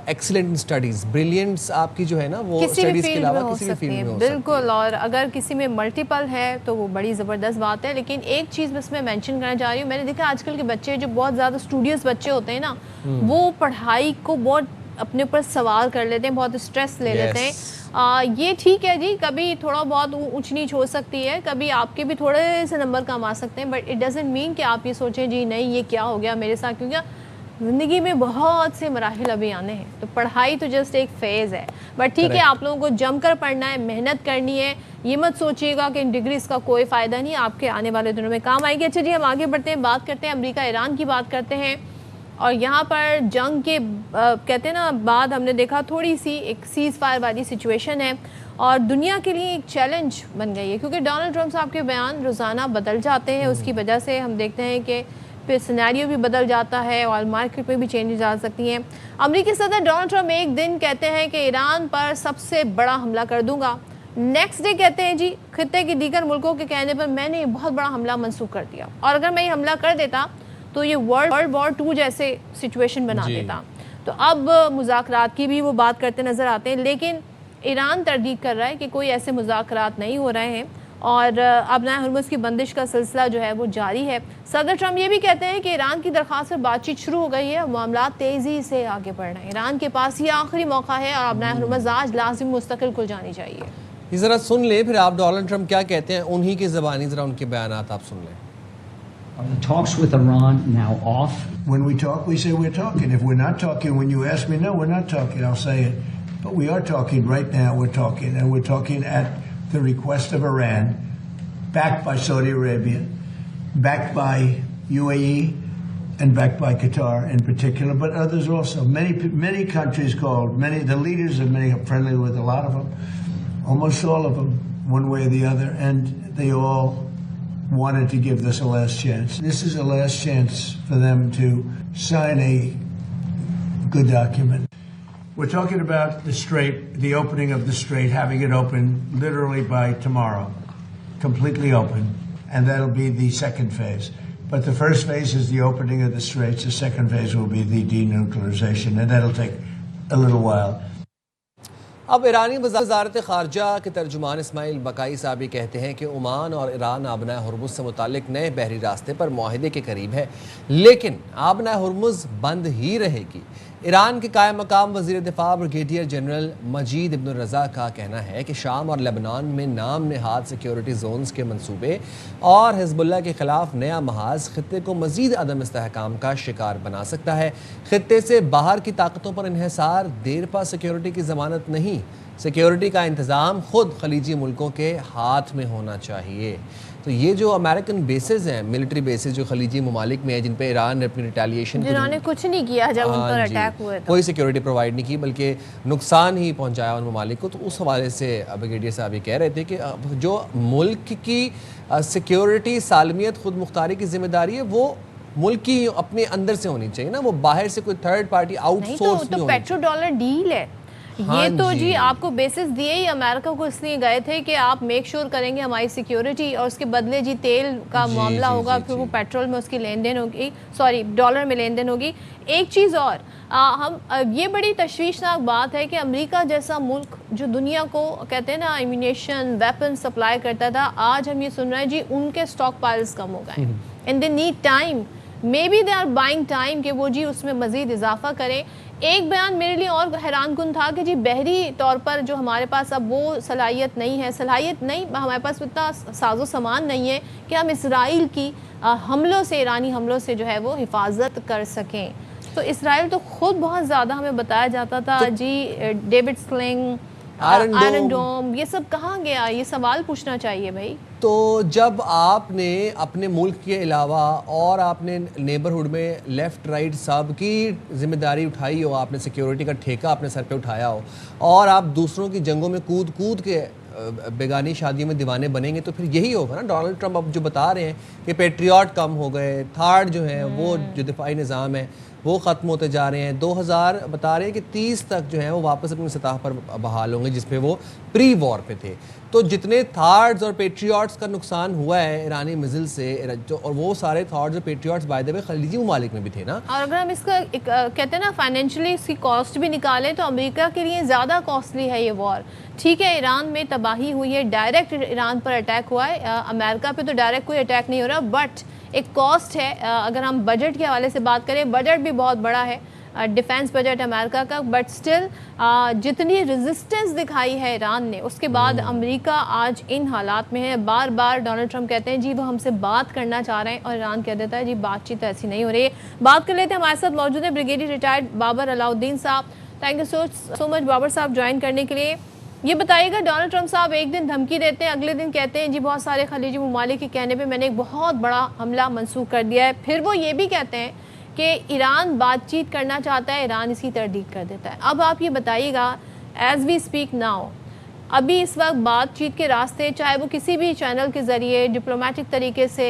excellent in studies. Brilliance आपकी जो है ना वो स्टडीज़ के अलावा किसी भी फील्ड में हो सकती है। बिल्कुल, और अगर किसी में मल्टीपल है तो वो बड़ी ज़बरदस्त बात है। लेकिन एक चीज़ बस मैं मेंशन करना चाह रही हूँ, मैंने देखा आजकल के बच्चे जो बहुत ज़्यादा स्टूडियस बच्चे होते हैं ना, वो पढ़ाई को बहुत अपने ऊपर सवाल कर लेते हैं, बहुत स्ट्रेस ले लेते हैं। ये ठीक है जी, कभी थोड़ा बहुत ऊंच नीच हो सकती है, कभी आपके भी थोड़े से नंबर कम आ सकते हैं, बट इट डजंट मीन कि आप ये सोचें जी नहीं ये क्या हो गया मेरे साथ, क्योंकि ज़िंदगी में बहुत से मराहिल अभी आने हैं। तो पढ़ाई तो जस्ट एक फेज़ है, बट ठीक है आप लोगों को जमकर पढ़ना है, मेहनत करनी है। ये मत सोचिएगा कि इन डिग्रीज़ का कोई फ़ायदा नहीं, आपके आने वाले दिनों में काम आएगी। अच्छा जी, हम आगे बढ़ते हैं, बात करते हैं अमेरिका ईरान की बात करते हैं। और यहाँ पर जंग के कहते हैं ना बाद हमने देखा थोड़ी सी एक सीज़ फायर वाली सिचुएशन है और दुनिया के लिए एक चैलेंज बन गई है, क्योंकि डोनाल्ड ट्रंप साहब के बयान रोज़ाना बदल जाते हैं। उसकी वजह से हम देखते हैं कि फिर सिनेरियो भी बदल जाता है और मार्केट में भी चेंजेस आ सकती हैं। अमेरिकी सदर डोनाल्ड ट्रंप एक दिन कहते हैं कि ईरान पर सबसे बड़ा हमला कर दूंगा, नेक्स्ट डे कहते हैं जी खित्ते के दीगर मुल्कों के कहने पर मैंने बहुत बड़ा हमला मंसूख कर दिया, और अगर मैं ये हमला कर देता तो ये वर्ल्ड वॉर 2 जैसे सिचुएशन बना देता। तो अब मुज़ाकरात की भी वो बात करते नज़र आते हैं, लेकिन ईरान तरदीद कर रहा है कि कोई ऐसे मुज़ाकरात नहीं हो रहे हैं और अपना हुर्मुज़ की बंदिश का सिलसिला जो है वो जारी है। सदर ट्रंप ये भी कहते हैं कि ईरान की दरख्वास्त पर बातचीत शुरू हो गई है, मामला तेज़ी से आगे बढ़ रहे हैं। ईरान के पास ये आखिरी मौका है और अपना हुर्मुज़ आज लाजिम मुस्तकिल खुल जानी चाहिए। ये ज़रा सुन ले, फिर आप डोनाल्ड ट्रंप क्या कहते हैं उन्हीं की ज़बानी, ज़रा उनके बयानात आप सुन लें। Are the talks with Iran now off? When we talk, we say we're talking. If we're not talking, when you ask me, no, we're not talking, I'll say it. But we are talking right now, we're talking. And we're talking at the request of Iran, backed by Saudi Arabia, backed by UAE, and backed by Qatar in particular, but others also. Many countries called, the leaders of many are friendly with a lot of them, almost all of them, one way or the other, and they all wanted to give this a last chance. This is a last chance for them to sign a good document. We're talking about the strait, the opening of the strait, having it open literally by tomorrow, completely open, and that'll be the second phase. But the first phase is the opening of the straits. The second phase will be the denuclearization, and that'll take a little while. अब ईरानी वज़ारत ख़ारजा के तर्जुमान इस्माइल बकाई साहब ये कहते हैं कि Oman और Iran आबना Hormuz से मुतालिक नए बहरी रास्ते पर मुआहदे के करीब है, लेकिन आबना हुर्मुज़ बंद ही रहेगी। ईरान के कायम मकाम वज़ीर दिफ़ा ब्रिगेडियर जनरल मजीद इब्न रज़ा का कहना है कि शाम और लेबनान में नाम नहाद सिक्योरिटी जोन्स के मंसूबे और हिज़्बुल्लाह के ख़िलाफ़ नया महाज़ ख़ित्ते को मज़ीद अदम इस्तेहकाम का शिकार बना सकता है। ख़ित्ते से बाहर की ताकतों पर इन्हिसार देरपा सिक्योरिटी की ज़मानत नहीं, सिक्योरिटी का इंतज़ाम ख़ुद खलीजी मुल्कों के हाथ में होना चाहिए। तो ये जो अमेरिकन बेसेस हैं, मिलिट्री बेसेस जो खलीजी ममालिक में है, जिन पे ईरान ने अपनी रिटेलिएशन, जिन्होंने कुछ नहीं किया जब उन पर अटैक हुए, कोई सिक्योरिटी प्रोवाइड नहीं की बल्कि नुकसान ही पहुंचाया उन ममालिक को। तो उस हवाले से ब्रिगेडियर साहब ये कह रहे थे कि जो मुल्क की सिक्योरिटी सालमियत खुद मुख्तारी की जिम्मेदारी है वो मुल्क की अपने अंदर से होनी चाहिए ना, वो बाहर से कोई थर्ड पार्टी आउटसोर्स नहीं। तो पेट्रो डॉलर डील है ये तो जी आपको बेसिस दिए ही अमेरिका को इसलिए गए थे कि आप मेक श्योर करेंगे हमारी सिक्योरिटी, और उसके बदले जी तेल का मामला होगा, फिर वो पेट्रोल में उसकी लेन देन होगी, सॉरी डॉलर में लेन देन होगी। एक चीज़ और हम ये बड़ी तशवीशनाक बात है कि अमेरिका जैसा मुल्क जो दुनिया को कहते हैं ना एम्यूनेशन वेपन सप्लाई करता था, आज हम ये सुन रहे हैं जी उनके स्टॉक पाइल्स कम हो गए and they need time, maybe they are buying time कि वो जी उसमें मज़ीद इजाफा करें। एक बयान मेरे लिए और हैरानकुन था कि जी बहरी तौर पर जो हमारे पास अब वो सलाहियत नहीं, हमारे पास इतना साजो सामान नहीं है कि हम इसराइल की हमलों से, ईरानी हमलों से जो है वो हिफाजत कर सकें। तो इसराइल तो ख़ुद बहुत ज़्यादा हमें बताया जाता था जी डेविड स्लिंग आयरन डोम, ये सब कहाँ गया? ये सवाल पूछना चाहिए भाई। तो जब आपने अपने मुल्क के अलावा और आपने नेबरहुड में लेफ़्ट राइट सब की जिम्मेदारी उठाई हो, आपने सिक्योरिटी का ठेका अपने सर पे उठाया हो, और आप दूसरों की जंगों में कूद कूद के बेगानी शादियों में दीवाने बनेंगे, तो फिर यही होगा ना। डोनाल्ड ट्रंप अब जो बता रहे हैं कि पेट्रियट कम हो गए, थार्ड जो है वो जो दिफाई निज़ाम है वो ख़त्म होते जा रहे हैं। 2000 बता रहे हैं कि 30 तक जो है वो वापस अपनी सतह पर बहाल होंगे जिसपे वो प्री वॉर पे थे। तो जितने थार्ड्स और पेट्रियट्स का नुकसान हुआ है ईरानी मिज़िल से, और वो सारे थार्ड्स और पेट्रियट्स बाय द वे खलीजी ममालिक में भी थे ना। और अगर हम इसका कहते हैं ना फाइनेंशियली इसकी कॉस्ट भी निकालें तो अमेरिका के लिए ज़्यादा कॉस्टली है ये वॉर। ठीक है, ईरान में तबाही हुई है, डायरेक्ट ईरान पर अटैक हुआ है, अमेरिका पे तो डायरेक्ट कोई अटैक नहीं हो रहा, बट एक कॉस्ट है। अगर हम बजट के हवाले से बात करें, बजट भी बहुत बड़ा है, डिफेंस बजट अमेरिका का, बट स्टिल जितनी रेजिस्टेंस दिखाई है ईरान ने, उसके बाद अमेरिका आज इन हालात में है। बार बार डोनाल्ड ट्रंप कहते हैं जी वो हमसे बात करना चाह रहे हैं, और ईरान कह देता है जी बातचीत ऐसी नहीं हो रही है। बात कर लेते हैं, हमारे साथ मौजूद है ब्रिगेडियर रिटायर्ड बाबर अलाउद्दीन साहब। Thank you so much Babar साहब ज्वाइन करने के लिए। ये बताइएगा, डोनाल्ड ट्रंप साहब एक दिन धमकी देते हैं, अगले दिन कहते हैं जी बहुत सारे खलीजी ममालिक के कहने पे मैंने एक बहुत बड़ा हमला मंसूख कर दिया है। फिर वो ये भी कहते हैं कि ईरान बातचीत करना चाहता है, ईरान इसकी तरदीद कर देता है। अब आप ये बताइएगा, एज वी स्पीक नाउ, अभी इस वक्त बातचीत के रास्ते चाहे वो किसी भी चैनल के ज़रिए डिप्लोमेटिक तरीके से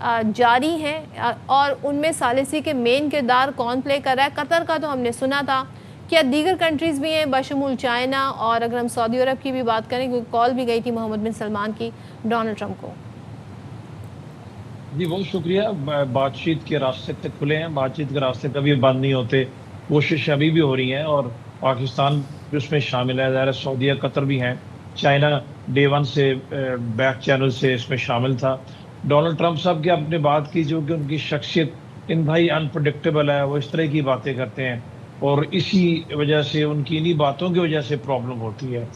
जारी हैं, और उनमें सालिसी के मेन किरदार कौन प्ले कर रहा है? कतर का तो हमने सुना था, क्या दीगर कंट्रीज़ भी हैं बशमूल चाइना, और अगर हम सऊदी अरब की भी बात करें, क्योंकि कॉल भी गई थी मोहम्मद बिन सलमान की डोनाल्ड ट्रंप को। जी बहुत शुक्रिया। बातचीत के रास्ते तक खुले हैं, बातचीत के रास्ते कभी बंद नहीं होते, कोशिश अभी भी हो रही हैं, और पाकिस्तान भी उसमें शामिल है, ज़ाहिर सऊदीया कतर भी हैं, चाइना डे वन से बैक चैनल से इसमें शामिल था। डोनाल्ड ट्रंप साहब की आपने बात की, जो कि उनकी शख्सियत इंतहाई अनप्रडिक्टेबल है, वो इस तरह की बातें करते हैं, और इसी वजह से उनकी इन्हीं बातों की वजह से प्रॉब्लम होती है।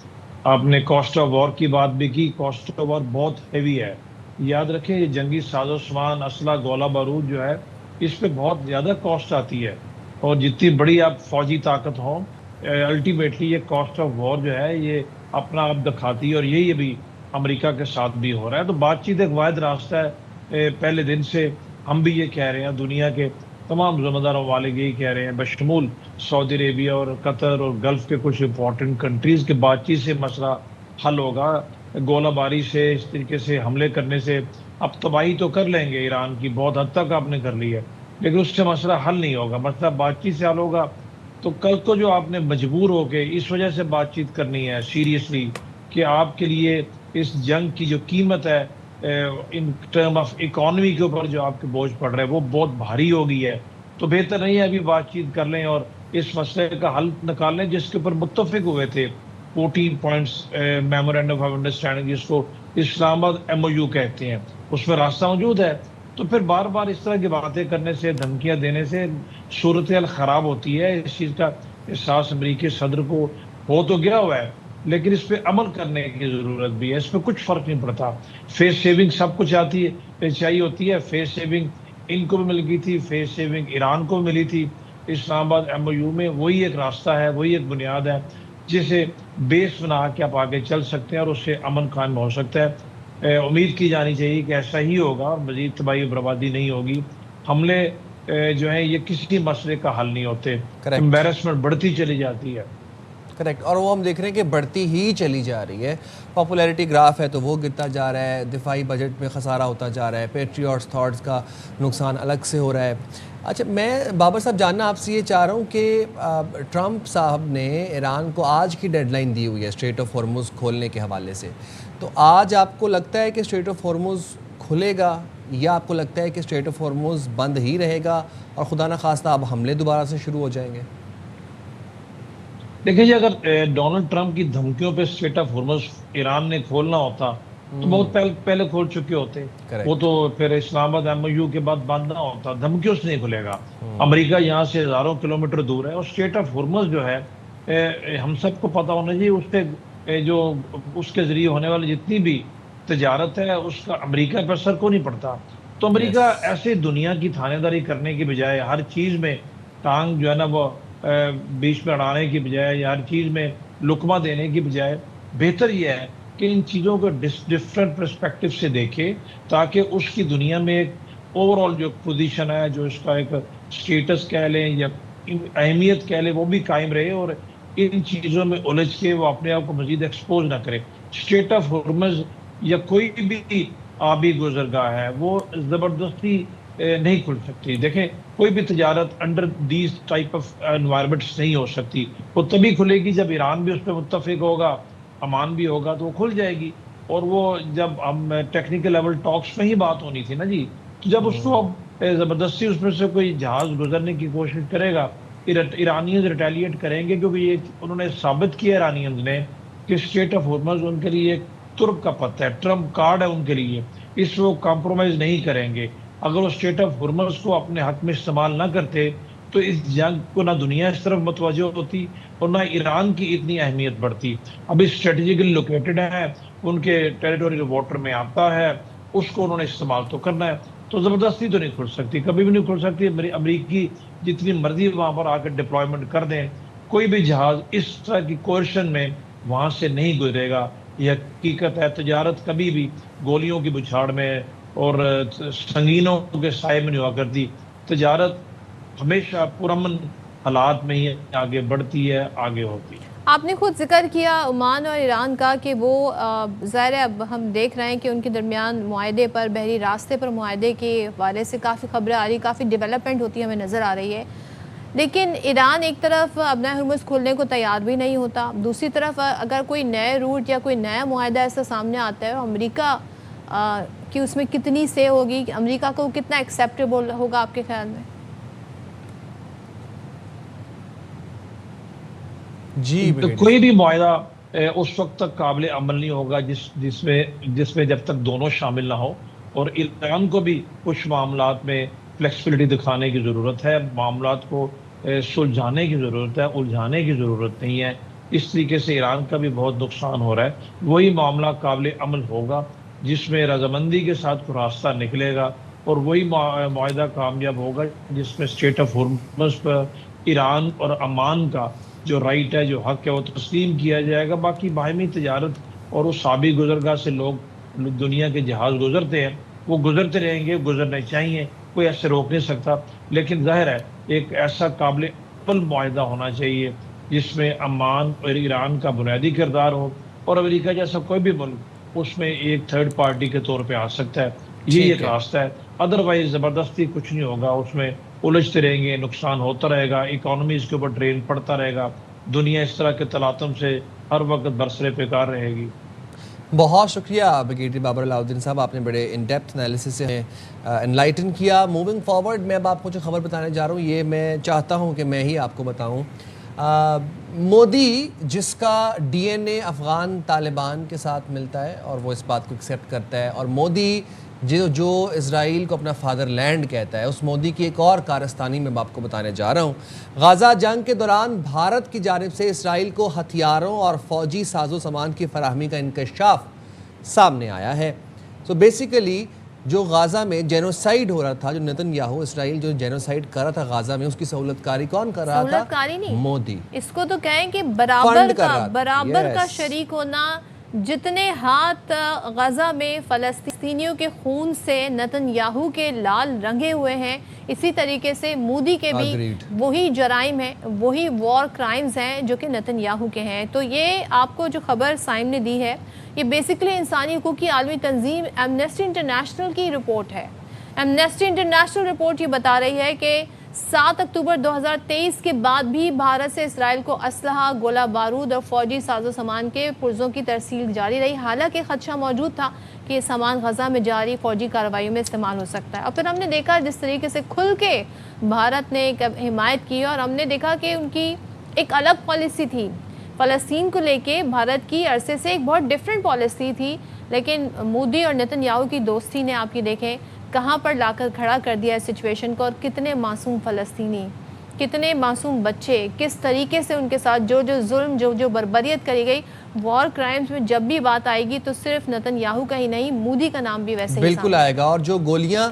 आपने कॉस्ट ऑफ वॉर की बात भी की, कॉस्ट ऑफ वॉर बहुत हैवी है। याद रखें, ये जंगी साजो सामान, असला, गोला बारूद जो है, इस पे बहुत ज़्यादा कॉस्ट आती है, और जितनी बड़ी आप फौजी ताकत हो, अल्टीमेटली ये कॉस्ट ऑफ वॉर जो है ये अपना आप दिखाती है, और यही अभी अमेरिका के साथ भी हो रहा है। तो बातचीत एक वाहिद रास्ता है। पहले दिन से हम भी ये कह रहे हैं, दुनिया के तमाम ज़िम्मेदार ममालिक यही कह रहे हैं, बशमूल सऊदी अरेबिया और कतर और गल्फ़ के कुछ इंपॉर्टेंट कंट्रीज़ के बातचीत से मसला हल होगा। गोलाबारी से, इस तरीके से हमले करने से अब तबाही तो कर लेंगे ईरान की, बहुत हद तक आपने कर ली है, लेकिन उससे मसला हल नहीं होगा। मसला बातचीत से हल होगा। तो कल को जो आपने मजबूर होके इस वजह से बातचीत करनी है सीरियसली, कि आपके लिए इस जंग की जो कीमत है इन टर्म ऑफ इकॉनमी के ऊपर जो आपके बोझ पड़ रहे हैं वो बहुत भारी हो गई है, तो बेहतर नहीं है अभी बातचीत कर लें और इस मसले का हल निकाल लें जिसके ऊपर मुत्तफिक हुए थे। 14 पॉइंट्स मेमोरेंडम ऑफ अंडरस्टैंडिंग, जिसको इस्लामाबाद MOU कहते हैं, उसमें रास्ता मौजूद है। तो फिर बार बार इस तरह की बातें करने से, धमकियां देने से सूरत हाल ख़राब होती है। इस चीज़ का एहसास अमरीकी सदर को हो तो गया हुआ है, लेकिन इस पर अमल करने की ज़रूरत भी है। इस पर कुछ फ़र्क नहीं पड़ता। फेस सेविंग सब कुछ आती है, चाहिए होती है। फेस सेविंग इनको भी मिल गई थी, फेस सेविंग ईरान को मिली थी इस्लामाबाद MOU में। वही एक रास्ता है, वही एक बुनियाद है जिसे बेस बना के आप आगे चल सकते हैं और उससे अमन कायम हो सकता है। उम्मीद की जानी चाहिए कि ऐसा ही होगा और मज़ीद तबाही बर्बादी नहीं होगी। हमले जो है ये किसी मसले का हल नहीं होते, एम्बैरेसमेंट बढ़ती चली जाती है। करेक्ट, और वो हम देख रहे हैं कि बढ़ती ही चली जा रही है। पॉपुलैरिटी ग्राफ है तो वो गिरता जा रहा है, दिफाई बजट में खसारा होता जा रहा है, पेट्रियट्स थॉट्स का नुकसान अलग से हो रहा है। अच्छा, मैं बाबर साहब जानना आपसे ये चाह रहा हूँ कि ट्रंप साहब ने ईरान को आज की डेडलाइन दी हुई है स्ट्रेट ऑफ हॉर्मुज़ खोलने के हवाले से, तो आज आपको लगता है कि स्ट्रेट ऑफ हॉर्मुज़ खुलेगा या आपको लगता है कि स्ट्रेट ऑफ हॉर्मुज़ बंद ही रहेगा और खुदा न खास्ता अब हमले दोबारा से शुरू हो जाएंगे? देखिए, अगर डोनाल्ड ट्रंप की धमकियों पे स्ट्रेट ऑफ हॉर्मुज़ ईरान ने खोलना होता तो बहुत पहले खोल चुके होते। वो तो फिर इस्लामाबाद MOU के बाद बंद ना होता, धमकियों से नहीं खुलेगा। अमेरिका यहाँ से हज़ारों किलोमीटर दूर है और स्ट्रेट ऑफ हॉर्मुज़ जो है हम सबको पता होना चाहिए, उसके जो उसके ज़रिए होने वाली जितनी भी तजारत है उसका अमेरिका पर असर को नहीं पड़ता। तो अमेरिका ऐसे दुनिया की थानेदारी करने की बजाय हर चीज़ में टांग जो है ना वो बीच में अड़ाने की बजाय या हर चीज़ में लुकमा देने की बजाय बेहतर यह है कि इन चीज़ों को डिफरेंट पर्सपेक्टिव से देखे, ताकि उसकी दुनिया में एक ओवरऑल जो पोजीशन है, जो इसका एक स्टेटस कह लें या अहमियत कह लें, वो भी कायम रहे और इन चीज़ों में उलझ के वो अपने आप को मजीद एक्सपोज ना करे। स्ट्रेट ऑफ हॉर्मज़ या कोई भी आबी गुजरगाह है वो ज़बरदस्ती नहीं खुल सकती। देखें, कोई भी तजारत under these type of environments नहीं हो सकती। वो तभी खुलेगी जब ईरान भी उस पर मुत्तफिक होगा, अमान भी होगा, तो वो खुल जाएगी। और वो जब हम टेक्निकल लेवल टॉक्स में ही बात होनी थी ना जी, तो जब उसको अब ज़बरदस्ती उसमें से कोई जहाज़ गुजरने की कोशिश करेगा, ईरानियंस रिटेलिएट करेंगे, क्योंकि ये उन्होंने साबित किया ईरानियंस ने कि स्ट्रेट ऑफ हॉर्मज़ उनके लिए एक तुर्क का पत्ता है, ट्रम्प कार्ड है उनके लिए। इस वो कॉम्प्रोमाइज़ नहीं करेंगे। अगर वो स्ट्रेट ऑफ हॉर्मज़ को अपने हक में इस्तेमाल ना करते तो इस जंग को ना दुनिया इस तरफ मुतवज्जो होती और ना ईरान की इतनी अहमियत बढ़ती। अभी स्ट्रेटेजिकली लोकेटेड है, उनके टेरिटोरियल वाटर में आता है, उसको उन्होंने इस्तेमाल तो करना है। तो ज़बरदस्ती तो नहीं खुल सकती, कभी भी नहीं खुल सकती। अमरीकी जितनी मर्जी वहाँ पर आकर डिप्लॉयमेंट कर दें, कोई भी जहाज़ इस तरह की कोर्शन में वहाँ से नहीं गुजरेगा। यह हकीकत है। तजारत कभी भी गोलियों की बुछाड़ में और संगीनों के साए में नहीं हुआ करती। तजारत हमेशा पुरअमन हालात में ही आगे बढ़ती है, आगे होती है। आपने खुद जिक्र किया ओमान और ईरान का कि वो ज़ाहिर है अब हम देख रहे हैं कि उनके दरमियान मुआहदे पर, बहरी रास्ते पर मुआहदे के हवाले से काफ़ी खबरें आ रही, काफ़ी डेवलपमेंट होती हमें नज़र आ रही है। लेकिन ईरान एक तरफ अपना हरमुज़ खोलने को तैयार भी नहीं होता, दूसरी तरफ अगर कोई नए रूट या कोई नया मुआहदा ऐसा सामने आता है, अमेरिका कि उसमें कितनी से होगी, अमेरिका को कितना एक्सेप्टेबल होगा आपके ख्याल में? जी, तो कोई भी मुआहदा उस वक्त तक काबिल अमल नहीं होगा जिसमें जब तक दोनों शामिल ना हो। और ईरान को भी कुछ मामलात में फ्लेक्सिबिलिटी दिखाने की ज़रूरत है, मामलात को सुलझाने की ज़रूरत है, उलझाने की ज़रूरत नहीं है। इस तरीके से ईरान का भी बहुत नुकसान हो रहा है। वही मामला काबिल अमल होगा जिसमें रजामंदी के साथ कोई रास्ता निकलेगा, और वही मुआहदा कामयाब होगा जिसमें स्टेट ऑफ हॉर्मज़ पर ईरान और अमान का जो राइट है, जो हक है, वो तस्लीम किया जाएगा। बाकी बाहमी तजारत और उस आबी गुजरगाह से लोग, दुनिया के जहाज़ गुजरते हैं, वो गुजरते रहेंगे, गुजरने चाहिए, कोई ऐसे रोक नहीं सकता। लेकिन जाहिर है एक ऐसा काबिल अमल मुआहदा होना चाहिए जिसमें अमान और ईरान का बुनियादी किरदार हो, और अमेरिका जैसा कोई भी मुल्क उसमें एक थर्ड पार्टी के तौर पे आ सकता है। ये एक रास्ता है। अदरवाइज ज़बरदस्ती कुछ नहीं होगा, उसमें उलझते रहेंगे, नुकसान होता रहेगा, इकोनॉमी इसके ऊपर ड्रेन पड़ता रहेगा, दुनिया इस तरह के तलातम से हर वक्त बरसरे बेकार रहेगी। बहुत शुक्रिया ब्रिगेडियर बाबर अलाउद्दीन साहब, आपने बड़े इन डेप्थ एनालिसिस से एनलाइटन किया। मूविंग फॉरवर्ड मैं अब आपको जो खबर बताने जा रहा हूँ, ये मैं चाहता हूँ कि मैं ही आपको बताऊँ। मोदी जिसका डीएनए अफ़गान तालिबान के साथ मिलता है और वो इस बात को एक्सेप्ट करता है, और मोदी जो इसराइल को अपना फादरलैंड कहता है, उस मोदी की एक और कारस्तानी मैं आपको बताने जा रहा हूँ। गाज़ा जंग के दौरान भारत की जानिब से इसराइल को हथियारों और फ़ौजी साजो सामान की फराहमी का इंकशाफ सामने आया है। तो बेसिकली जो गाज़ा में जेनोसाइड हो रहा था, जो नेतन्याहू इसराइल जो जेनोसाइड कर रहा था गाज़ा में, उसकी सहूलतकारी कौन कर रहा था? मोदी। इसको तो कहें कि बराबर का शरीक होना। जितने हाथ गाज़ा में फ़लस्तीनियों के खून से नेतन्याहू के लाल रंगे हुए हैं, इसी तरीके से मोदी के भी वही जराइम हैं, वही वॉर क्राइम्स हैं जो कि नेतन्याहू के हैं। तो ये आपको जो खबर साइम ने दी है, ये बेसिकली इंसानी हकूक़ की आलमी तंजीम एमनेस्टी इंटरनेशनल की रिपोर्ट है। एमनेस्टी इंटरनेशनल रिपोर्ट ये बता रही है कि 7 अक्टूबर 2023 के बाद भी भारत से इसराइल को असलहा, गोला बारूद और फौजी साजो सामान के पुर्जों की तरसील जारी रही। हालांकि खदशा मौजूद था कि ये सामान गजा में जारी फौजी कार्रवाई में इस्तेमाल हो सकता है। और फिर हमने देखा जिस तरीके से खुल के भारत ने हिमायत की, और हमने देखा कि उनकी एक अलग पॉलिसी थी फ़लस्तीन को लेके। भारत की अरसे से एक बहुत डिफरेंट पॉलिसी थी, लेकिन मोदी और नेतन्याहू की दोस्ती ने आपकी देखें कहाँ पर लाकर खड़ा कर दिया इस सिचुएशन को। और कितने मासूम फ़लस्तीनी, कितने मासूम बच्चे, किस तरीके से उनके साथ जो जुल्म, जो बर्बरियत करी गई। वॉर क्राइम्स में जब भी बात आएगी तो सिर्फ नेतन्याहू का ही नहीं, मोदी का नाम भी वैसे बिल्कुल आएगा। और जो गोलियां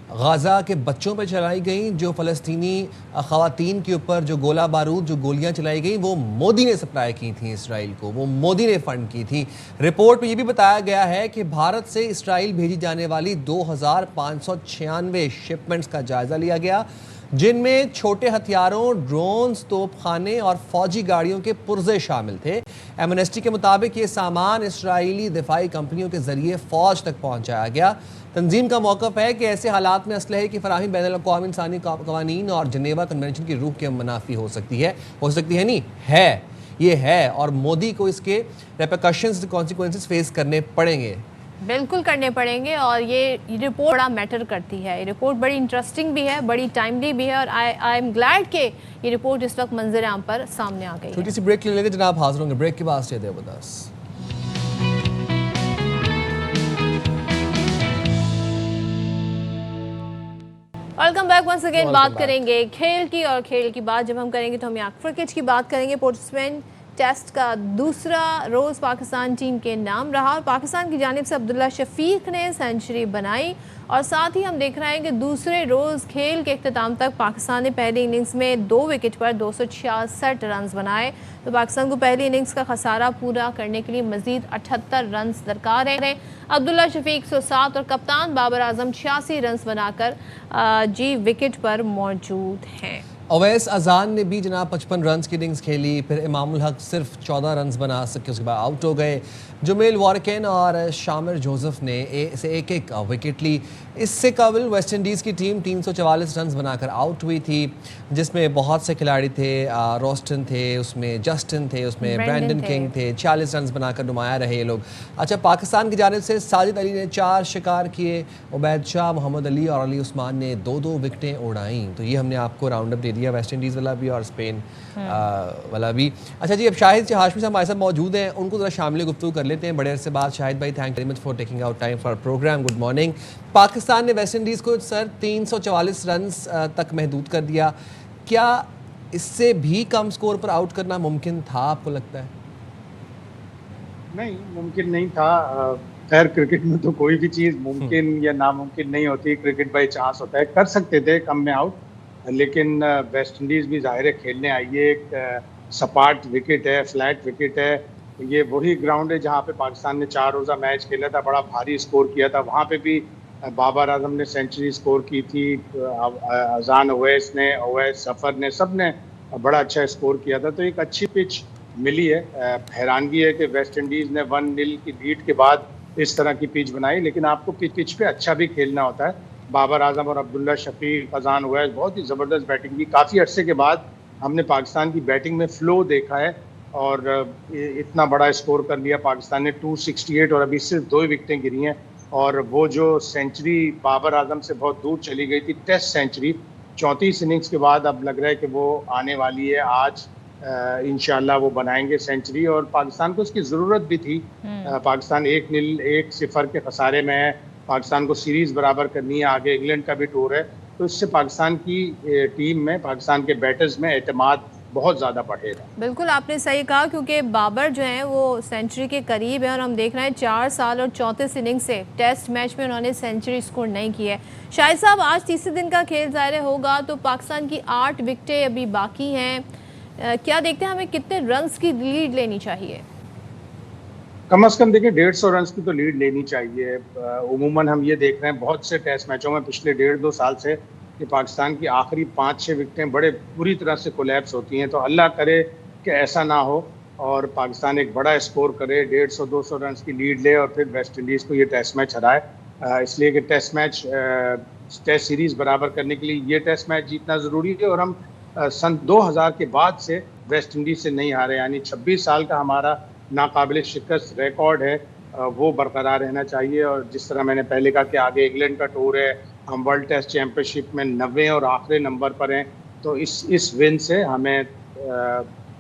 गाज़ा के बच्चों पर चलाई गई, जो फ़लस्तीनी ख़वातीन के ऊपर जो गोला बारूद, जो गोलियां चलाई गई, वो मोदी ने सप्लाई की थी इसराइल को, वो मोदी ने फ़ंड की थी। रिपोर्ट में ये भी बताया गया है कि भारत से इसराइल भेजी जाने वाली 2596 शिपमेंट्स का जायज़ा लिया गया, जिनमें छोटे हथियारों, ड्रोन्स, तोपखाने और फौजी गाड़ियों के पुर्जे शामिल थे। एमनेस्टी के मुताबिक ये सामान इसराइली दिफाई कंपनियों के जरिए फ़ौज तक पहुंचाया गया। तंजीम का मौक़िफ़ है कि ऐसे हालात में असलहे की फराहमी बैनुल-अक़वामी इंसानी कवानीन और जनेवा कन्वेंशन की रूह के मुनाफी हो सकती है नहीं है, ये है, और मोदी को इसके रेपरकशंस, कॉन्सिक्वेंसेस फेस करने पड़ेंगे। बिल्कुल करने पड़ेंगे, और ये रिपोर्ट बड़ा मैटर करती है। ये रिपोर्ट बड़ी इंटरेस्टिंग भी है, बड़ी टाइमली भी है, और आई एम ग्लैड कि ये रिपोर्ट इस वक्त मंजर आम पर सामने आ गई है। छोटी सी ब्रेक ले लेंगे जनाब, हाजिर होंगे ब्रेक के बाद। Stay there with us. Welcome back once again. बात करेंगे खेल की, और खेल की बात जब हम करेंगे तो हम यहाँ क्रिकेट की बात करेंगे। पोर्ट्समैन टेस्ट का दूसरा रोज़ पाकिस्तान टीम के नाम रहा, और पाकिस्तान की जानिब से अब्दुल्ला शफीक ने सेंचुरी बनाई, और साथ ही हम देख रहे हैं कि दूसरे रोज़ खेल के अख्ताम तक पाकिस्तान ने पहली इनिंग्स में 2 विकेट पर 266 रन बनाए। तो पाकिस्तान को पहली इनिंग्स का खसारा पूरा करने के लिए मज़ीद 78 रन दरकार है। अब्दुल्ला शफीक 107 और कप्तान बाबर आजम 86 रन बनाकर जी विकेट पर मौजूद हैं। अवैस अजान ने भी जनाब 55 रन की इनिंग्स खेली, फिर इमामुल हक सिर्फ 14 रन बना सके, उसके बाद आउट हो गए। जुमेल वारकन और शामिर जोसेफ ने एक विकेट ली। इससे कबल वेस्ट इंडीज़ की टीम 344 रन बनाकर आउट हुई थी, जिसमें बहुत से खिलाड़ी थे। रोस्टन थे, उसमें जस्टिन थे, उसमें ब्रैंडन किंग थे। 40 रन बनाकर नुमाया रहे ये लोग। अच्छा, पाकिस्तान की जानिब से साजिद अली ने 4 शिकार किए, उबैद शाह, मोहम्मद अली और अली उस्मान ने 2-2 विकेटें उड़ाईं। तो ये हमने आपको राउंड अप दे दिया, वेस्ट इंडीज़ वाला भी और स्पेन वाला भी। अच्छा जी, अब शाहिद हाशमी साहब हमारे साथ मौजूद हैं, उनको ज़रा शामिल गुफ्तगू कर लेते हैं बड़े अरसे बाद। शाहिद भाई, thank very much for taking out time for program. Good morning. Pakistan ने वेस्ट इंडीज़ को सर 344 रन तक महदूद कर दिया, क्या इससे भी कम स्कोर पर आउट करना मुमकिन था, आपको लगता है? नहीं, मुमकिन नहीं था। खैर, क्रिकेट में तो कोई भी चीज़ मुमकिन या नामुमकिन नहीं होती, क्रिकेट बाई चांस होता है। कर सकते थे कम में आउट, लेकिन वेस्ट इंडीज़ भी ज़ाहिर है खेलने आई है। एक सपाट विकेट है, फ्लैट विकेट है। ये वही ग्राउंड है जहाँ पे पाकिस्तान ने 4 रोज़ा मैच खेला था, बड़ा भारी स्कोर किया था। वहाँ पे भी बाबर आजम ने सेंचुरी स्कोर की थी, अजान अवैस ने, अवैस सफ़र ने, सब ने बड़ा अच्छा स्कोर किया था। तो एक अच्छी पिच मिली है। हैरानगी है कि वेस्ट इंडीज़ ने 1-0 की लीड के बाद इस तरह की पिच बनाई, लेकिन आपको पिच पे अच्छा भी खेलना होता है। बाबर आजम और अब्दुल्ला शफीक, अजान अवैस बहुत ही ज़बरदस्त बैटिंग की। काफ़ी अरसे के बाद हमने पाकिस्तान की बैटिंग में फ़्लो देखा है, और इतना बड़ा स्कोर कर लिया पाकिस्तान ने, 268, और अभी सिर्फ 2 विकेटें गिरी हैं। और वो जो सेंचुरी बाबर आजम से बहुत दूर चली गई थी, टेस्ट सेंचुरी, 34 इनिंग्स के बाद अब लग रहा है कि वो आने वाली है। आज इंशाल्लाह वो बनाएंगे सेंचुरी, और पाकिस्तान को उसकी ज़रूरत भी थी। पाकिस्तान 1-0 के खसारे में है, पाकिस्तान को सीरीज़ बराबर करनी है, आगे इंग्लैंड का भी टूर है। तो इससे पाकिस्तान की टीम में, पाकिस्तान के बैटर्स में एतमाद बहुत ज़्यादा बढ़ेगा। बिल्कुल आपने सही कहा, क्योंकि बाबर जो हैं वो सेंचुरी के करीब है, और हम देख रहे हैं 4 साल और 34 इनिंग से टेस्ट मैच में उन्होंने सेंचुरी स्कोर नहीं की है। शाहिद साहब, आज तीसरे दिन का खेल ज़ाहिर होगा, तो पाकिस्तान की 8 विकेटें अभी बाकी हैं। क्या देखते हैं, हमें कितने रन्स की लीड लेनी चाहिए? कम से कम देखिए 150 रन की तो लीड लेनी चाहिए। उमूमन हम ये देख रहे हैं बहुत से टेस्ट मैचों में पिछले 1.5-2 साल से कि पाकिस्तान की आखिरी 5-6 विकेटें बड़े बुरी तरह से कोलैप्स होती हैं। तो अल्लाह करे कि ऐसा ना हो और पाकिस्तान एक बड़ा स्कोर करे, 150-200 रन की लीड ले और फिर वेस्ट इंडीज़ को ये टेस्ट मैच हराए। इसलिए कि टेस्ट सीरीज़ बराबर करने के लिए ये टेस्ट मैच जीतना ज़रूरी है। और हम सन 2000 के बाद से वेस्ट इंडीज़ से नहीं हारे, यानी 26 साल का हमारा नाकाबिल शिकस्त रिकॉर्ड है, वो बरकरार रहना चाहिए। और जिस तरह मैंने पहले कहा कि आगे इंग्लैंड का टूर है, हम वर्ल्ड टेस्ट चैम्पियनशिप में 90 और आखिरी नंबर पर हैं, तो इस विन से हमें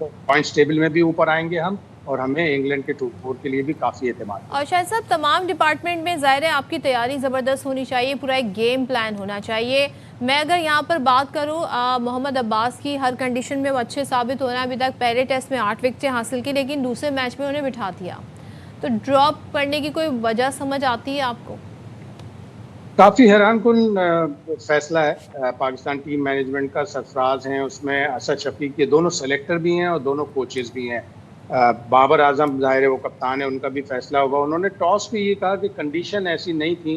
पॉइंट्स टेबल में भी ऊपर आएंगे हम, और हमें इंग्लैंड के टूर के लिए भी काफ़ी एतमाद। और शायद साहब, तमाम डिपार्टमेंट में ज़ाहिर है आपकी तैयारी ज़बरदस्त होनी चाहिए, पूरा एक गेम प्लान होना चाहिए। मैं अगर यहाँ पर बात करूँ मोहम्मद अब्बास की, हर कंडीशन में वो अच्छे साबित होना। अभी तक पहले टेस्ट में 8 विकेटें हासिल की, लेकिन दूसरे मैच में उन्हें बिठा दिया। तो ड्रॉप करने की कोई वजह समझ आती है आपको? काफ़ी हैरानकुन फैसला है पाकिस्तान टीम मैनेजमेंट का। सरफराज हैं, उसमें असद शफीक, ये दोनों सेलेक्टर भी हैं और दोनों कोचेस भी हैं। बाबर आजम ज़ाहिर है वो कप्तान है, उनका भी फैसला होगा। उन्होंने टॉस में ये कहा कि कंडीशन ऐसी नहीं थी,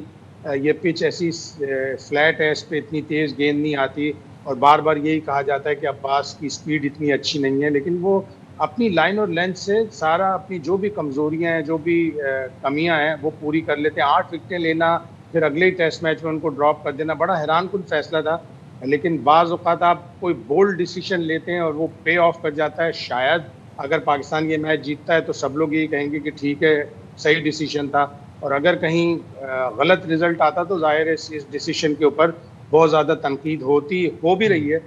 ये पिच ऐसी फ्लैट है, इस पर इतनी तेज़ गेंद नहीं आती, और बार बार यही कहा जाता है कि अब्बास की स्पीड इतनी अच्छी नहीं है, लेकिन वो अपनी लाइन और लेंथ से सारा अपनी जो भी कमज़ोरियाँ हैं, जो भी कमियाँ हैं, वो पूरी कर लेते हैं। 8 विकेटें लेना, फिर अगले ही टेस्ट मैच में उनको ड्रॉप कर देना, बड़ा हैरानकुन फैसला था। लेकिन बाज़ औक़ात आप कोई बोल्ड डिसीजन लेते हैं और वो पे ऑफ कर जाता है। शायद अगर पाकिस्तान ये मैच जीतता है तो सब लोग यही कहेंगे कि ठीक है, सही डिसीजन था, और अगर कहीं गलत रिजल्ट आता तो जाहिर है इस डिसीजन के ऊपर बहुत ज़्यादा तनकीद हो भी रही है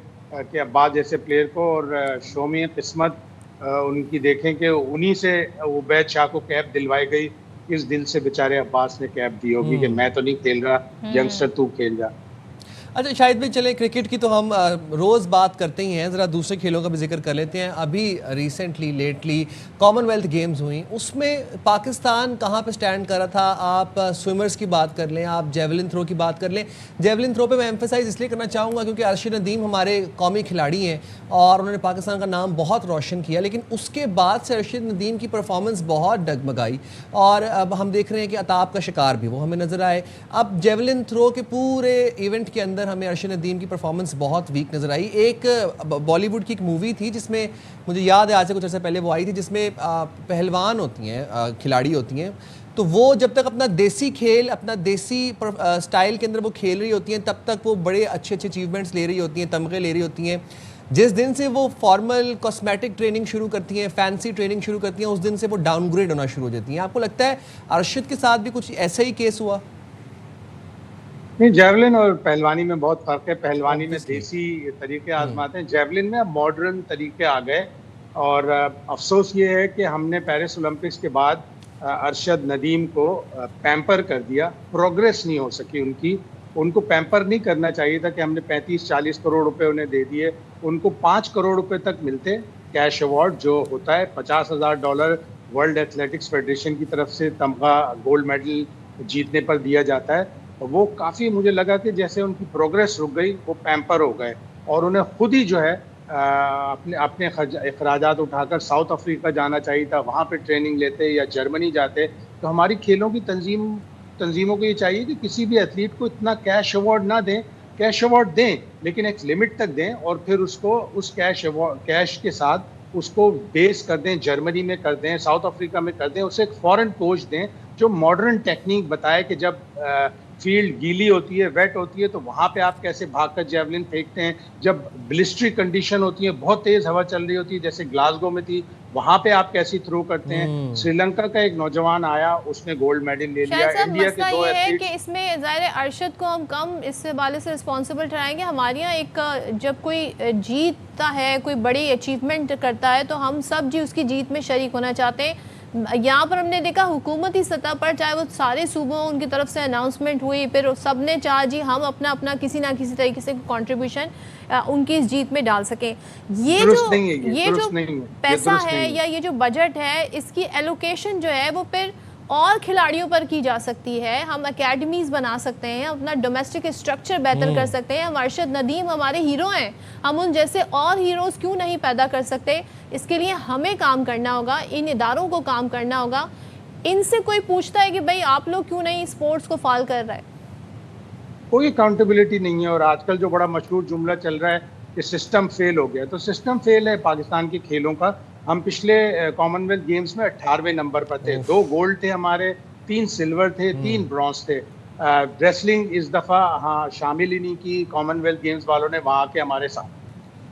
कि अब्बास जैसे प्लेयर को, और शोमी किस्मत उनकी देखें कि उन्हीं से उबैद शाह को कैप दिलवाई गई। इस दिल से बेचारे अब्बास ने कैप दी होगी कि मैं तो नहीं खेल रहा, यंगस्टर तू खेल रहा। अच्छा शाहिद भाई, चले क्रिकेट की तो हम रोज़ बात करते ही हैं, ज़रा दूसरे खेलों का भी जिक्र कर लेते हैं। अभी रिसेंटली लेटली कॉमनवेल्थ गेम्स हुई, उसमें पाकिस्तान कहाँ पे स्टैंड कर रहा था? आप स्विमर्स की बात कर लें, आप जेवलिन थ्रो की बात कर लें। जेवलिन थ्रो पे मैं एम्फेसाइज इसलिए करना चाहूँगा क्योंकि अरशद नदीम हमारे कौमी खिलाड़ी हैं और उन्होंने पाकिस्तान का नाम बहुत रोशन किया, लेकिन उसके बाद से अरशद नदीम की परफॉर्मेंस बहुत डगमगाई और अब हम देख रहे हैं कि अताब का शिकार भी वो हमें नज़र आए। अब जेवलिन थ्रो के पूरे इवेंट के अंदर हमें अरशद नदीम की परफॉर्मेंस बहुत वीक नज़र आई। एक बॉलीवुड की एक मूवी थी जिसमें मुझे याद है आज से कुछ अर्से पहले वो आई थी, जिसमें पहलवान होती हैं, खिलाड़ी होती हैं, तो वो जब तक अपना देसी खेल, अपना देसी स्टाइल के अंदर वो खेल रही होती हैं, तब तक वो बड़े अच्छे अच्छे अचीवमेंट्स ले रही होती हैं, तमगे ले रही होती हैं। जिस दिन से वो फॉर्मल कॉस्मेटिक ट्रेनिंग शुरू करती हैं, फैंसी ट्रेनिंग शुरू करती हैं, उस दिन से वो डाउनग्रेड होना शुरू हो जाती हैं। आपको लगता है अरशद के साथ भी कुछ ऐसा ही केस हुआ? नहीं, जेवलिन और पहलवानी में बहुत फ़र्क है। पहलवानी में देसी तरीके आजमाते हैं, जेवलिन में अब मॉडर्न तरीके आ गए। और अफसोस ये है कि हमने पेरिस ओलंपिक्स के बाद अरशद नदीम को पैम्पर कर दिया, प्रोग्रेस नहीं हो सकी उनकी। उनको पैम्पर नहीं करना चाहिए था कि हमने 35-40 करोड़ रुपए उन्हें दे दिए। उनको 5 करोड़ रुपए तक मिलते कैश अवार्ड, जो होता है $50,000 वर्ल्ड एथलेटिक्स फेडरेशन की तरफ से तमगा गोल्ड मेडल जीतने पर दिया जाता है। वो काफ़ी मुझे लगा कि जैसे उनकी प्रोग्रेस रुक गई, वो पैम्पर हो गए और उन्हें खुद ही जो है अपने अखराजात उठाकर साउथ अफ्रीका जाना चाहिए था, वहाँ पे ट्रेनिंग लेते या जर्मनी जाते। तो हमारी खेलों की तंजीमों को ये चाहिए कि किसी भी एथलीट को इतना कैश अवार्ड ना दें, कैश अवार्ड दें लेकिन एक लिमिट तक दें, और फिर उसको उस कैश के साथ उसको बेस कर दें, जर्मनी में कर दें, साउथ अफ्रीका में कर दें, उसे एक फॉरेन कोच दें जो मॉडर्न टेक्निक बताए कि जब फील्ड गीली होती है, वेट होती है, तो वहाँ पे आप कैसे भागकर जेवलिन फेंकते हैं। जब ब्लिस्टरी कंडीशन होती है, बहुत तेज हवा चल रही होती है, जैसे ग्लासगो में थी, वहाँ पे आप कैसे थ्रो करते हैं। श्रीलंका का एक नौजवान आया, उसने गोल्ड मेडल ले लिया। इंडिया के 2 एथलीट, कि इसमें ज़ाहिर है अरशद को हम कम इस वाले से रिस्पॉन्सिबल ठहराएंगे। हमारे यहाँ एक जब कोई जीतता है, कोई बड़ी अचीवमेंट करता है, तो हम सब जी उसकी जीत में शरीक होना चाहते हैं। यहाँ पर हमने देखा हुकूमती सतह पर, चाहे वो सारे सूबों उनकी तरफ से अनाउंसमेंट हुई, फिर सब ने चाहा जी हम अपना अपना किसी ना किसी तरीके से कंट्रीब्यूशन उनकी इस जीत में डाल सकें। ये जो पैसा है या ये जो बजट है, इसकी एलोकेशन जो है वो फिर और खिलाड़ियों पर की जा सकती है। हम एकेडमीज बना सकते हैं, अपना डोमेस्टिक स्ट्रक्चर बेहतर कर सकते हैं। हम अरशद नदीम हमारे हीरो हैं, हम उन जैसे और हीरोज़ क्यों नहीं पैदा कर सकते? इसके लिए हमें काम करना होगा, इन इदारों को काम करना होगा। इनसे कोई पूछता है कि भाई आप लोग क्यों नहीं स्पोर्ट्स को फॉल कर रहे हैं? कोई अकाउंटेबिलिटी नहीं है। और आजकल जो बड़ा मशहूर जुमला चल रहा है कि सिस्टम फेल हो गया, तो सिस्टम फेल है पाकिस्तान के खेलों का। हम पिछले कॉमनवेल्थ गेम्स में 18वें नंबर पर थे, 2 गोल्ड थे हमारे, 3 सिल्वर थे, 3 ब्रॉन्ज थे। रेसलिंग इस दफ़ा शामिल ही नहीं की कॉमनवेल्थ गेम्स वालों ने, वहाँ के हमारे साथ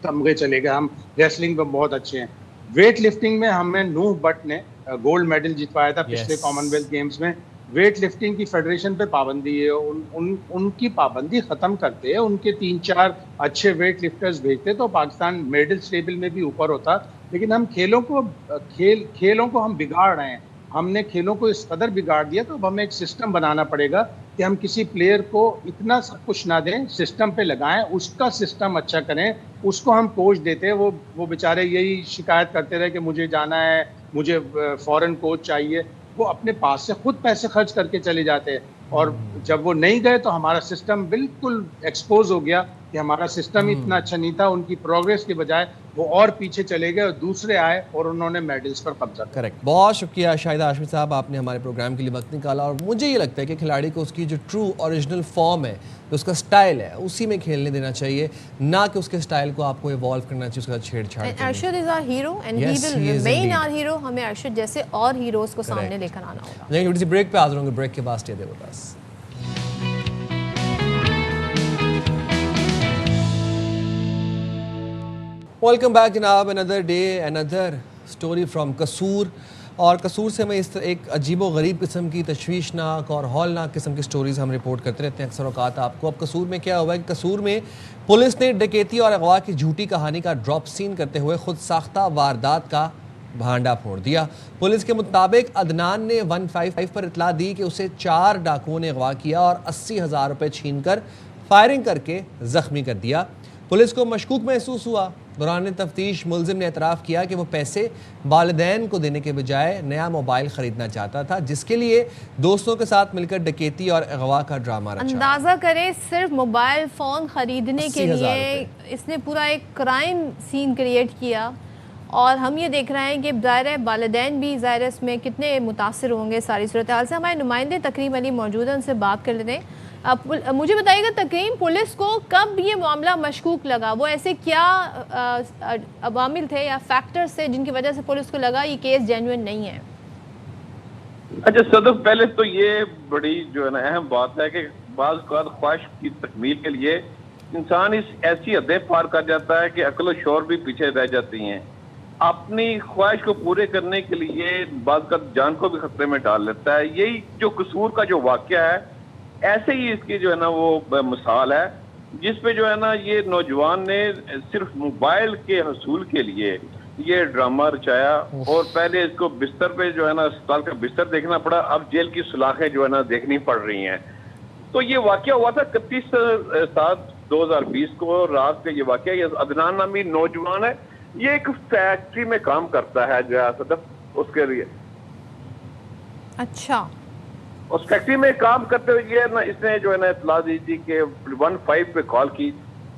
तमगे चले गए। हम रेसलिंग में बहुत अच्छे हैं। वेट लिफ्टिंग में हमें नूह भट्ट ने गोल्ड मेडल जितवाया था पिछले कॉमनवेल्थ गेम्स में। वेट लिफ्टिंग की फेडरेशन पे पाबंदी है, उनकी पाबंदी ख़त्म करते हैं, उनके 3-4 अच्छे वेट लिफ्टर्स भेजते तो पाकिस्तान मेडल टेबल में भी ऊपर होता। लेकिन हम खेलों को हम बिगाड़ रहे हैं। हमने खेलों को इस कदर बिगाड़ दिया, तो अब हमें एक सिस्टम बनाना पड़ेगा कि हम किसी प्लेयर को इतना सब कुछ ना दें, सिस्टम पे लगाएं, उसका सिस्टम अच्छा करें, उसको हम कोच देते हैं। वो बेचारे यही शिकायत करते रहे कि मुझे जाना है, मुझे फॉरेन कोच चाहिए। वो अपने पास से खुद पैसे खर्च करके चले जाते हैं। और जब वो नहीं गए तो हमारा सिस्टम बिल्कुल एक्सपोज हो गया कि हमारा सिस्टम इतना अच्छा नहीं था। उनकी प्रोग्रेस के बजाय वो और पीछे चले गए और दूसरे आए और उन्होंने मेडल्स पर कब्जा किया। करेक्ट, बहुत शुक्रिया शाहिद हाशमी साहब, आपने हमारे प्रोग्राम के लिए वक्त निकाला। और मुझे ये लगता है कि खिलाड़ी को उसकी जो ट्रू ओरिजिनल फॉर्म है, जो उसका स्टाइल है, उसी में खेलने देना चाहिए, ना कि उसके स्टाइल को आपको इवॉल्व करना चाहिए, उसके साथ छेड़छाड़ करनी। Arshad is our hero and he Yes, will he is remain indeed. Our hero. हमें अरशद जैसे और हीरोज को सामने Correct. लेकर आना होगा। लेकिन छोटी सी ब्रेक पे हाजिर होंगे, ब्रेक के बाद stay there with us. Welcome back जनाब, another day another story from Kasur. और कसूर से हमें इस एक अजीबो गरीब किस्म की तशवीशनाक और हौलनाक किस्म की स्टोरीज़ हम रिपोर्ट करते रहते हैं अक्सर औकात आपको। अब कसूर में क्या हुआ है कि कसूर में पुलिस ने डकैती और अगवा की झूठी कहानी का ड्रॉप सीन करते हुए खुद साख्ता वारदात का भांडा फोड़ दिया। पुलिस के मुताबिक अदनान ने 155 पर इतला दी कि उसे 4 डाकुओं ने अगवा किया और 80,000 रुपये छीन कर फायरिंग करके ज़ख्मी कर दिया। पुलिस को मशकूक महसूस हुआ। दौरान तफ्तीश मुलजिम ने एतराफ़ किया कि वो पैसे वालिदैन को देने के बजाय नया मोबाइल ख़रीदना चाहता था, जिसके लिए दोस्तों के साथ मिलकर डकैती और अगवा का ड्रामा रचा। अंदाज़ा करें, सिर्फ मोबाइल फ़ोन ख़रीदने के लिए इसने पूरा एक क्राइम सीन क्रिएट किया। और हम ये देख रहे हैं कि ज़ाहिर वालिदैन भी ज़ाहिर इसमें कितने मुतासिर होंगे सारी सूरत हाल से। हमारे नुमाइंदे तकरीम अली मौजूद हैं, उनसे बात कर लेते हैं। मुझे बताइएगा तकरीम, पुलिस को कब ये मामला मशकूक लगा? वो ऐसे क्या अवामिल थे या फैक्टर्स थे जिनकी वजह से पुलिस को लगा ये केस जेन्युइन नहीं है? अच्छा सदफ, पहले तो ये बड़ी जो है ना अहम बात है कि बाज़ ख्वाहिश की तकमील के लिए इंसान इस ऐसी हदें पार कर जाता है कि अक्ल और शौर भी पीछे रह जाती हैं। अपनी ख्वाहिश को पूरे करने के लिए बाज़ का जान को भी खतरे में डाल लेता है। यही जो कसूर का जो वाक़या है, ऐसे ही इसकी जो है ना वो मिसाल है, जिस पे जो है ना ये नौजवान ने सिर्फ मोबाइल के हसूल के लिए ये ड्रामा रचाया और पहले इसको बिस्तर पे जो है ना अस्पताल का बिस्तर देखना पड़ा, अब जेल की सुलाखें जो है ना देखनी पड़ रही हैं। तो ये वाक़या हुआ था 31/7/2020 को रात का ये वाक़या। ये अदनान नामी नौजवान है, ये एक फैक्ट्री में काम करता है जो है सदफ, उसके लिए। अच्छा, उस फैक्ट्री में काम करते हुए ये ना इसने जो है ना इतला दी थी कि 15 पे कॉल की,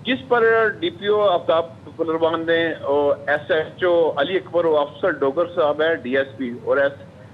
जिस पर डीपीओ आफ्ताब पुलरवान ने और एसएचओ अली अकबर और अफसर डोगर साहब है डीएसपी और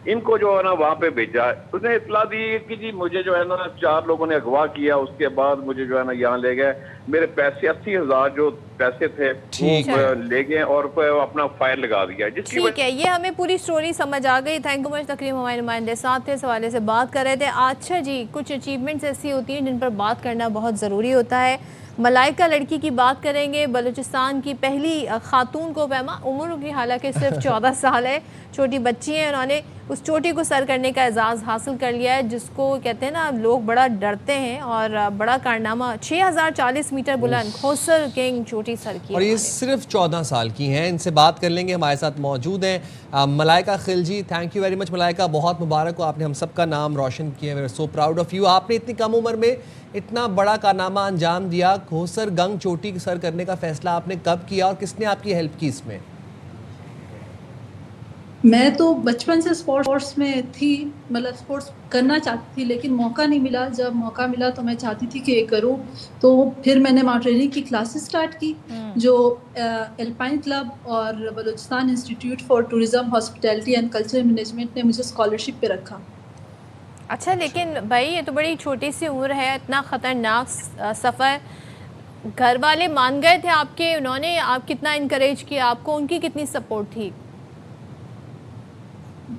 इनको जो है ना वहाँ पे भेजा। उसने इतला दी कि जी मुझे जो है ना 4 लोगों ने अगवा किया, उसके बाद मुझे जो है ना यहाँ ले गए, मेरे पैसे 80,000 जो पैसे थे वो ले गए और अपना फायर लगा दिया। ठीक है, ये हमें पूरी स्टोरी समझ आ गई। Thank you much. तकरीम हमारे नुमाइंदे साथ थे, इस हवाले से बात कर रहे थे। अच्छा जी, कुछ अचीवमेंट्स ऐसी होती हैं जिन पर बात करना बहुत ज़रूरी होता है। मलाइका लड़की की बात करेंगे, बलूचिस्तान की पहली खातून को पैमा, उम्र की हालांकि सिर्फ 14 साल है, छोटी बच्ची है, उन्होंने उस चोटी को सर करने का एजाज़ हासिल कर लिया है, जिसको कहते हैं ना लोग बड़ा डरते हैं। और बड़ा कारनामा 6040 मीटर बुलंद खोसर किंग चोटी सर की, और ये सिर्फ 14 साल की हैं। इनसे बात कर लेंगे, हमारे साथ मौजूद हैं Malaika Khilji. Thank you very much Malaika, बहुत मुबारक हो, आपने हम सब का नाम रोशन किया। We are so proud of you. आपने इतनी कम उम्र में इतना बड़ा कारनामा अंजाम दिया, खोसर गंग चोटी सर करने का फैसला आपने कब किया और किसने आपकी हेल्प की इसमें? मैं तो बचपन से स्पोर्ट्स में थी, मतलब स्पोर्ट्स करना चाहती थी, लेकिन मौका नहीं मिला। जब मौका मिला तो मैं चाहती थी कि ये करूं, तो फिर मैंने माउंटेनियरिंग की क्लासेस स्टार्ट की, जो एल्पाइन क्लब और Balochistan institute for tourism hospitality and culture management ने मुझे स्कॉलरशिप पे रखा। अच्छा, लेकिन भाई ये तो बड़ी छोटी सी उम्र है, इतना ख़तरनाक सफ़र, घर वाले मान गए थे आपके? उन्होंने आप कितना इनकरेज किया आपको, उनकी कितनी सपोर्ट थी?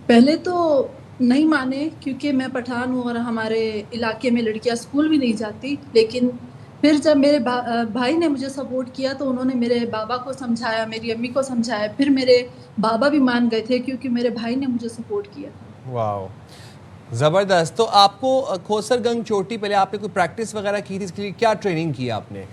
पहले तो नहीं माने, क्योंकि मैं पठान हूँ और हमारे इलाके में लड़कियाँ स्कूल भी नहीं जाती। लेकिन फिर जब मेरे भाई ने मुझे सपोर्ट किया तो उन्होंने मेरे बाबा को समझाया, मेरी अम्मी को समझाया, फिर मेरे बाबा भी मान गए थे क्योंकि मेरे भाई ने मुझे सपोर्ट किया। वाह, ज़बरदस्त। तो आपको खोसर गंग चोटी, पहले आपने कोई प्रैक्टिस वगैरह की थी, इसके लिए क्या ट्रेनिंग की आपने?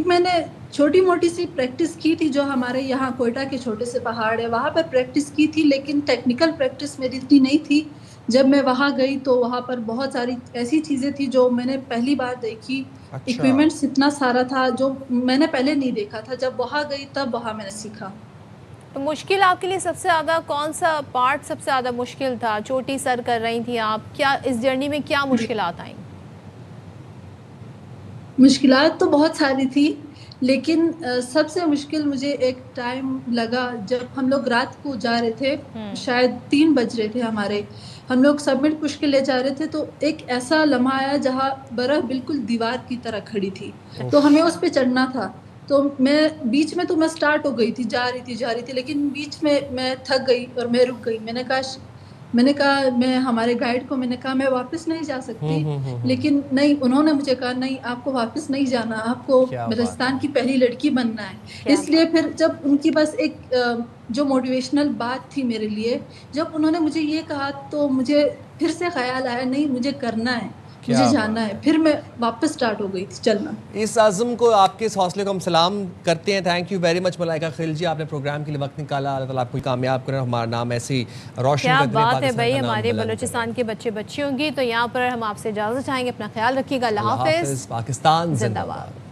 मैंने छोटी मोटी सी प्रैक्टिस की थी, जो हमारे यहाँ कोयटा के छोटे से पहाड़ है वहाँ पर प्रैक्टिस की थी, लेकिन टेक्निकल प्रैक्टिस मेरी इतनी नहीं थी। जब मैं वहाँ गई तो वहाँ पर बहुत सारी ऐसी चीज़ें थी जो मैंने पहली बार देखी। अच्छा। इक्विपमेंट्स इतना सारा था जो मैंने पहले नहीं देखा था, जब वहाँ गई तब वहाँ मैंने सीखा। तो मुश्किल आपके लिए सबसे ज़्यादा कौन सा पार्ट सबसे ज़्यादा मुश्किल था? चोटी सर कर रही थी आप, क्या इस जर्नी में क्या मुश्किलात आई? मुश्किलात तो बहुत सारी थी, लेकिन सबसे मुश्किल मुझे एक टाइम लगा जब हम लोग रात को जा रहे थे, शायद 3 बज रहे थे हमारे, हम लोग सबमिट पुश के ले जा रहे थे, तो एक ऐसा लम्हा आया जहाँ बर्फ बिल्कुल दीवार की तरह खड़ी थी, तो हमें उस पे चढ़ना था। तो मैं बीच में तो मैं स्टार्ट हो गई थी, जा रही थी, लेकिन बीच में मैं थक गई और मैं रुक गई। मैंने कहा मैं हमारे गाइड को मैंने कहा मैं वापस नहीं जा सकती, लेकिन नहीं, उन्होंने मुझे कहा नहीं, आपको वापस नहीं जाना, आपको बलूचिस्तान की पहली लड़की बनना है। इसलिए फिर जब उनकी बस एक जो मोटिवेशनल बात थी मेरे लिए, जब उन्होंने मुझे ये कहा तो मुझे फिर से ख्याल आया नहीं, मुझे करना है, मुझे जाना है। फिर मैं वापस स्टार्ट हो गई थी चलना। इस आज़म को, आपके इस हौसले को हम सलाम करते हैं। Thank you very much Malaika खिल जी, आपने प्रोग्राम के लिए वक्त निकाला। अल्लाह ताला आपको कामयाब करें, हमारा नाम ऐसे ही रोशन क्या करते रहे, बात है पाकिस्तान भाई का नाम हमारे बुलंद बलूचिस्तान के बच्चे बच्चियों की। तो यहाँ पर हम आपसे इजाज़त चाहेंगे, अपना ख्याल रखिएगा। अल्लाह हाफ़िज़। पाकिस्तान जिंदाबाद।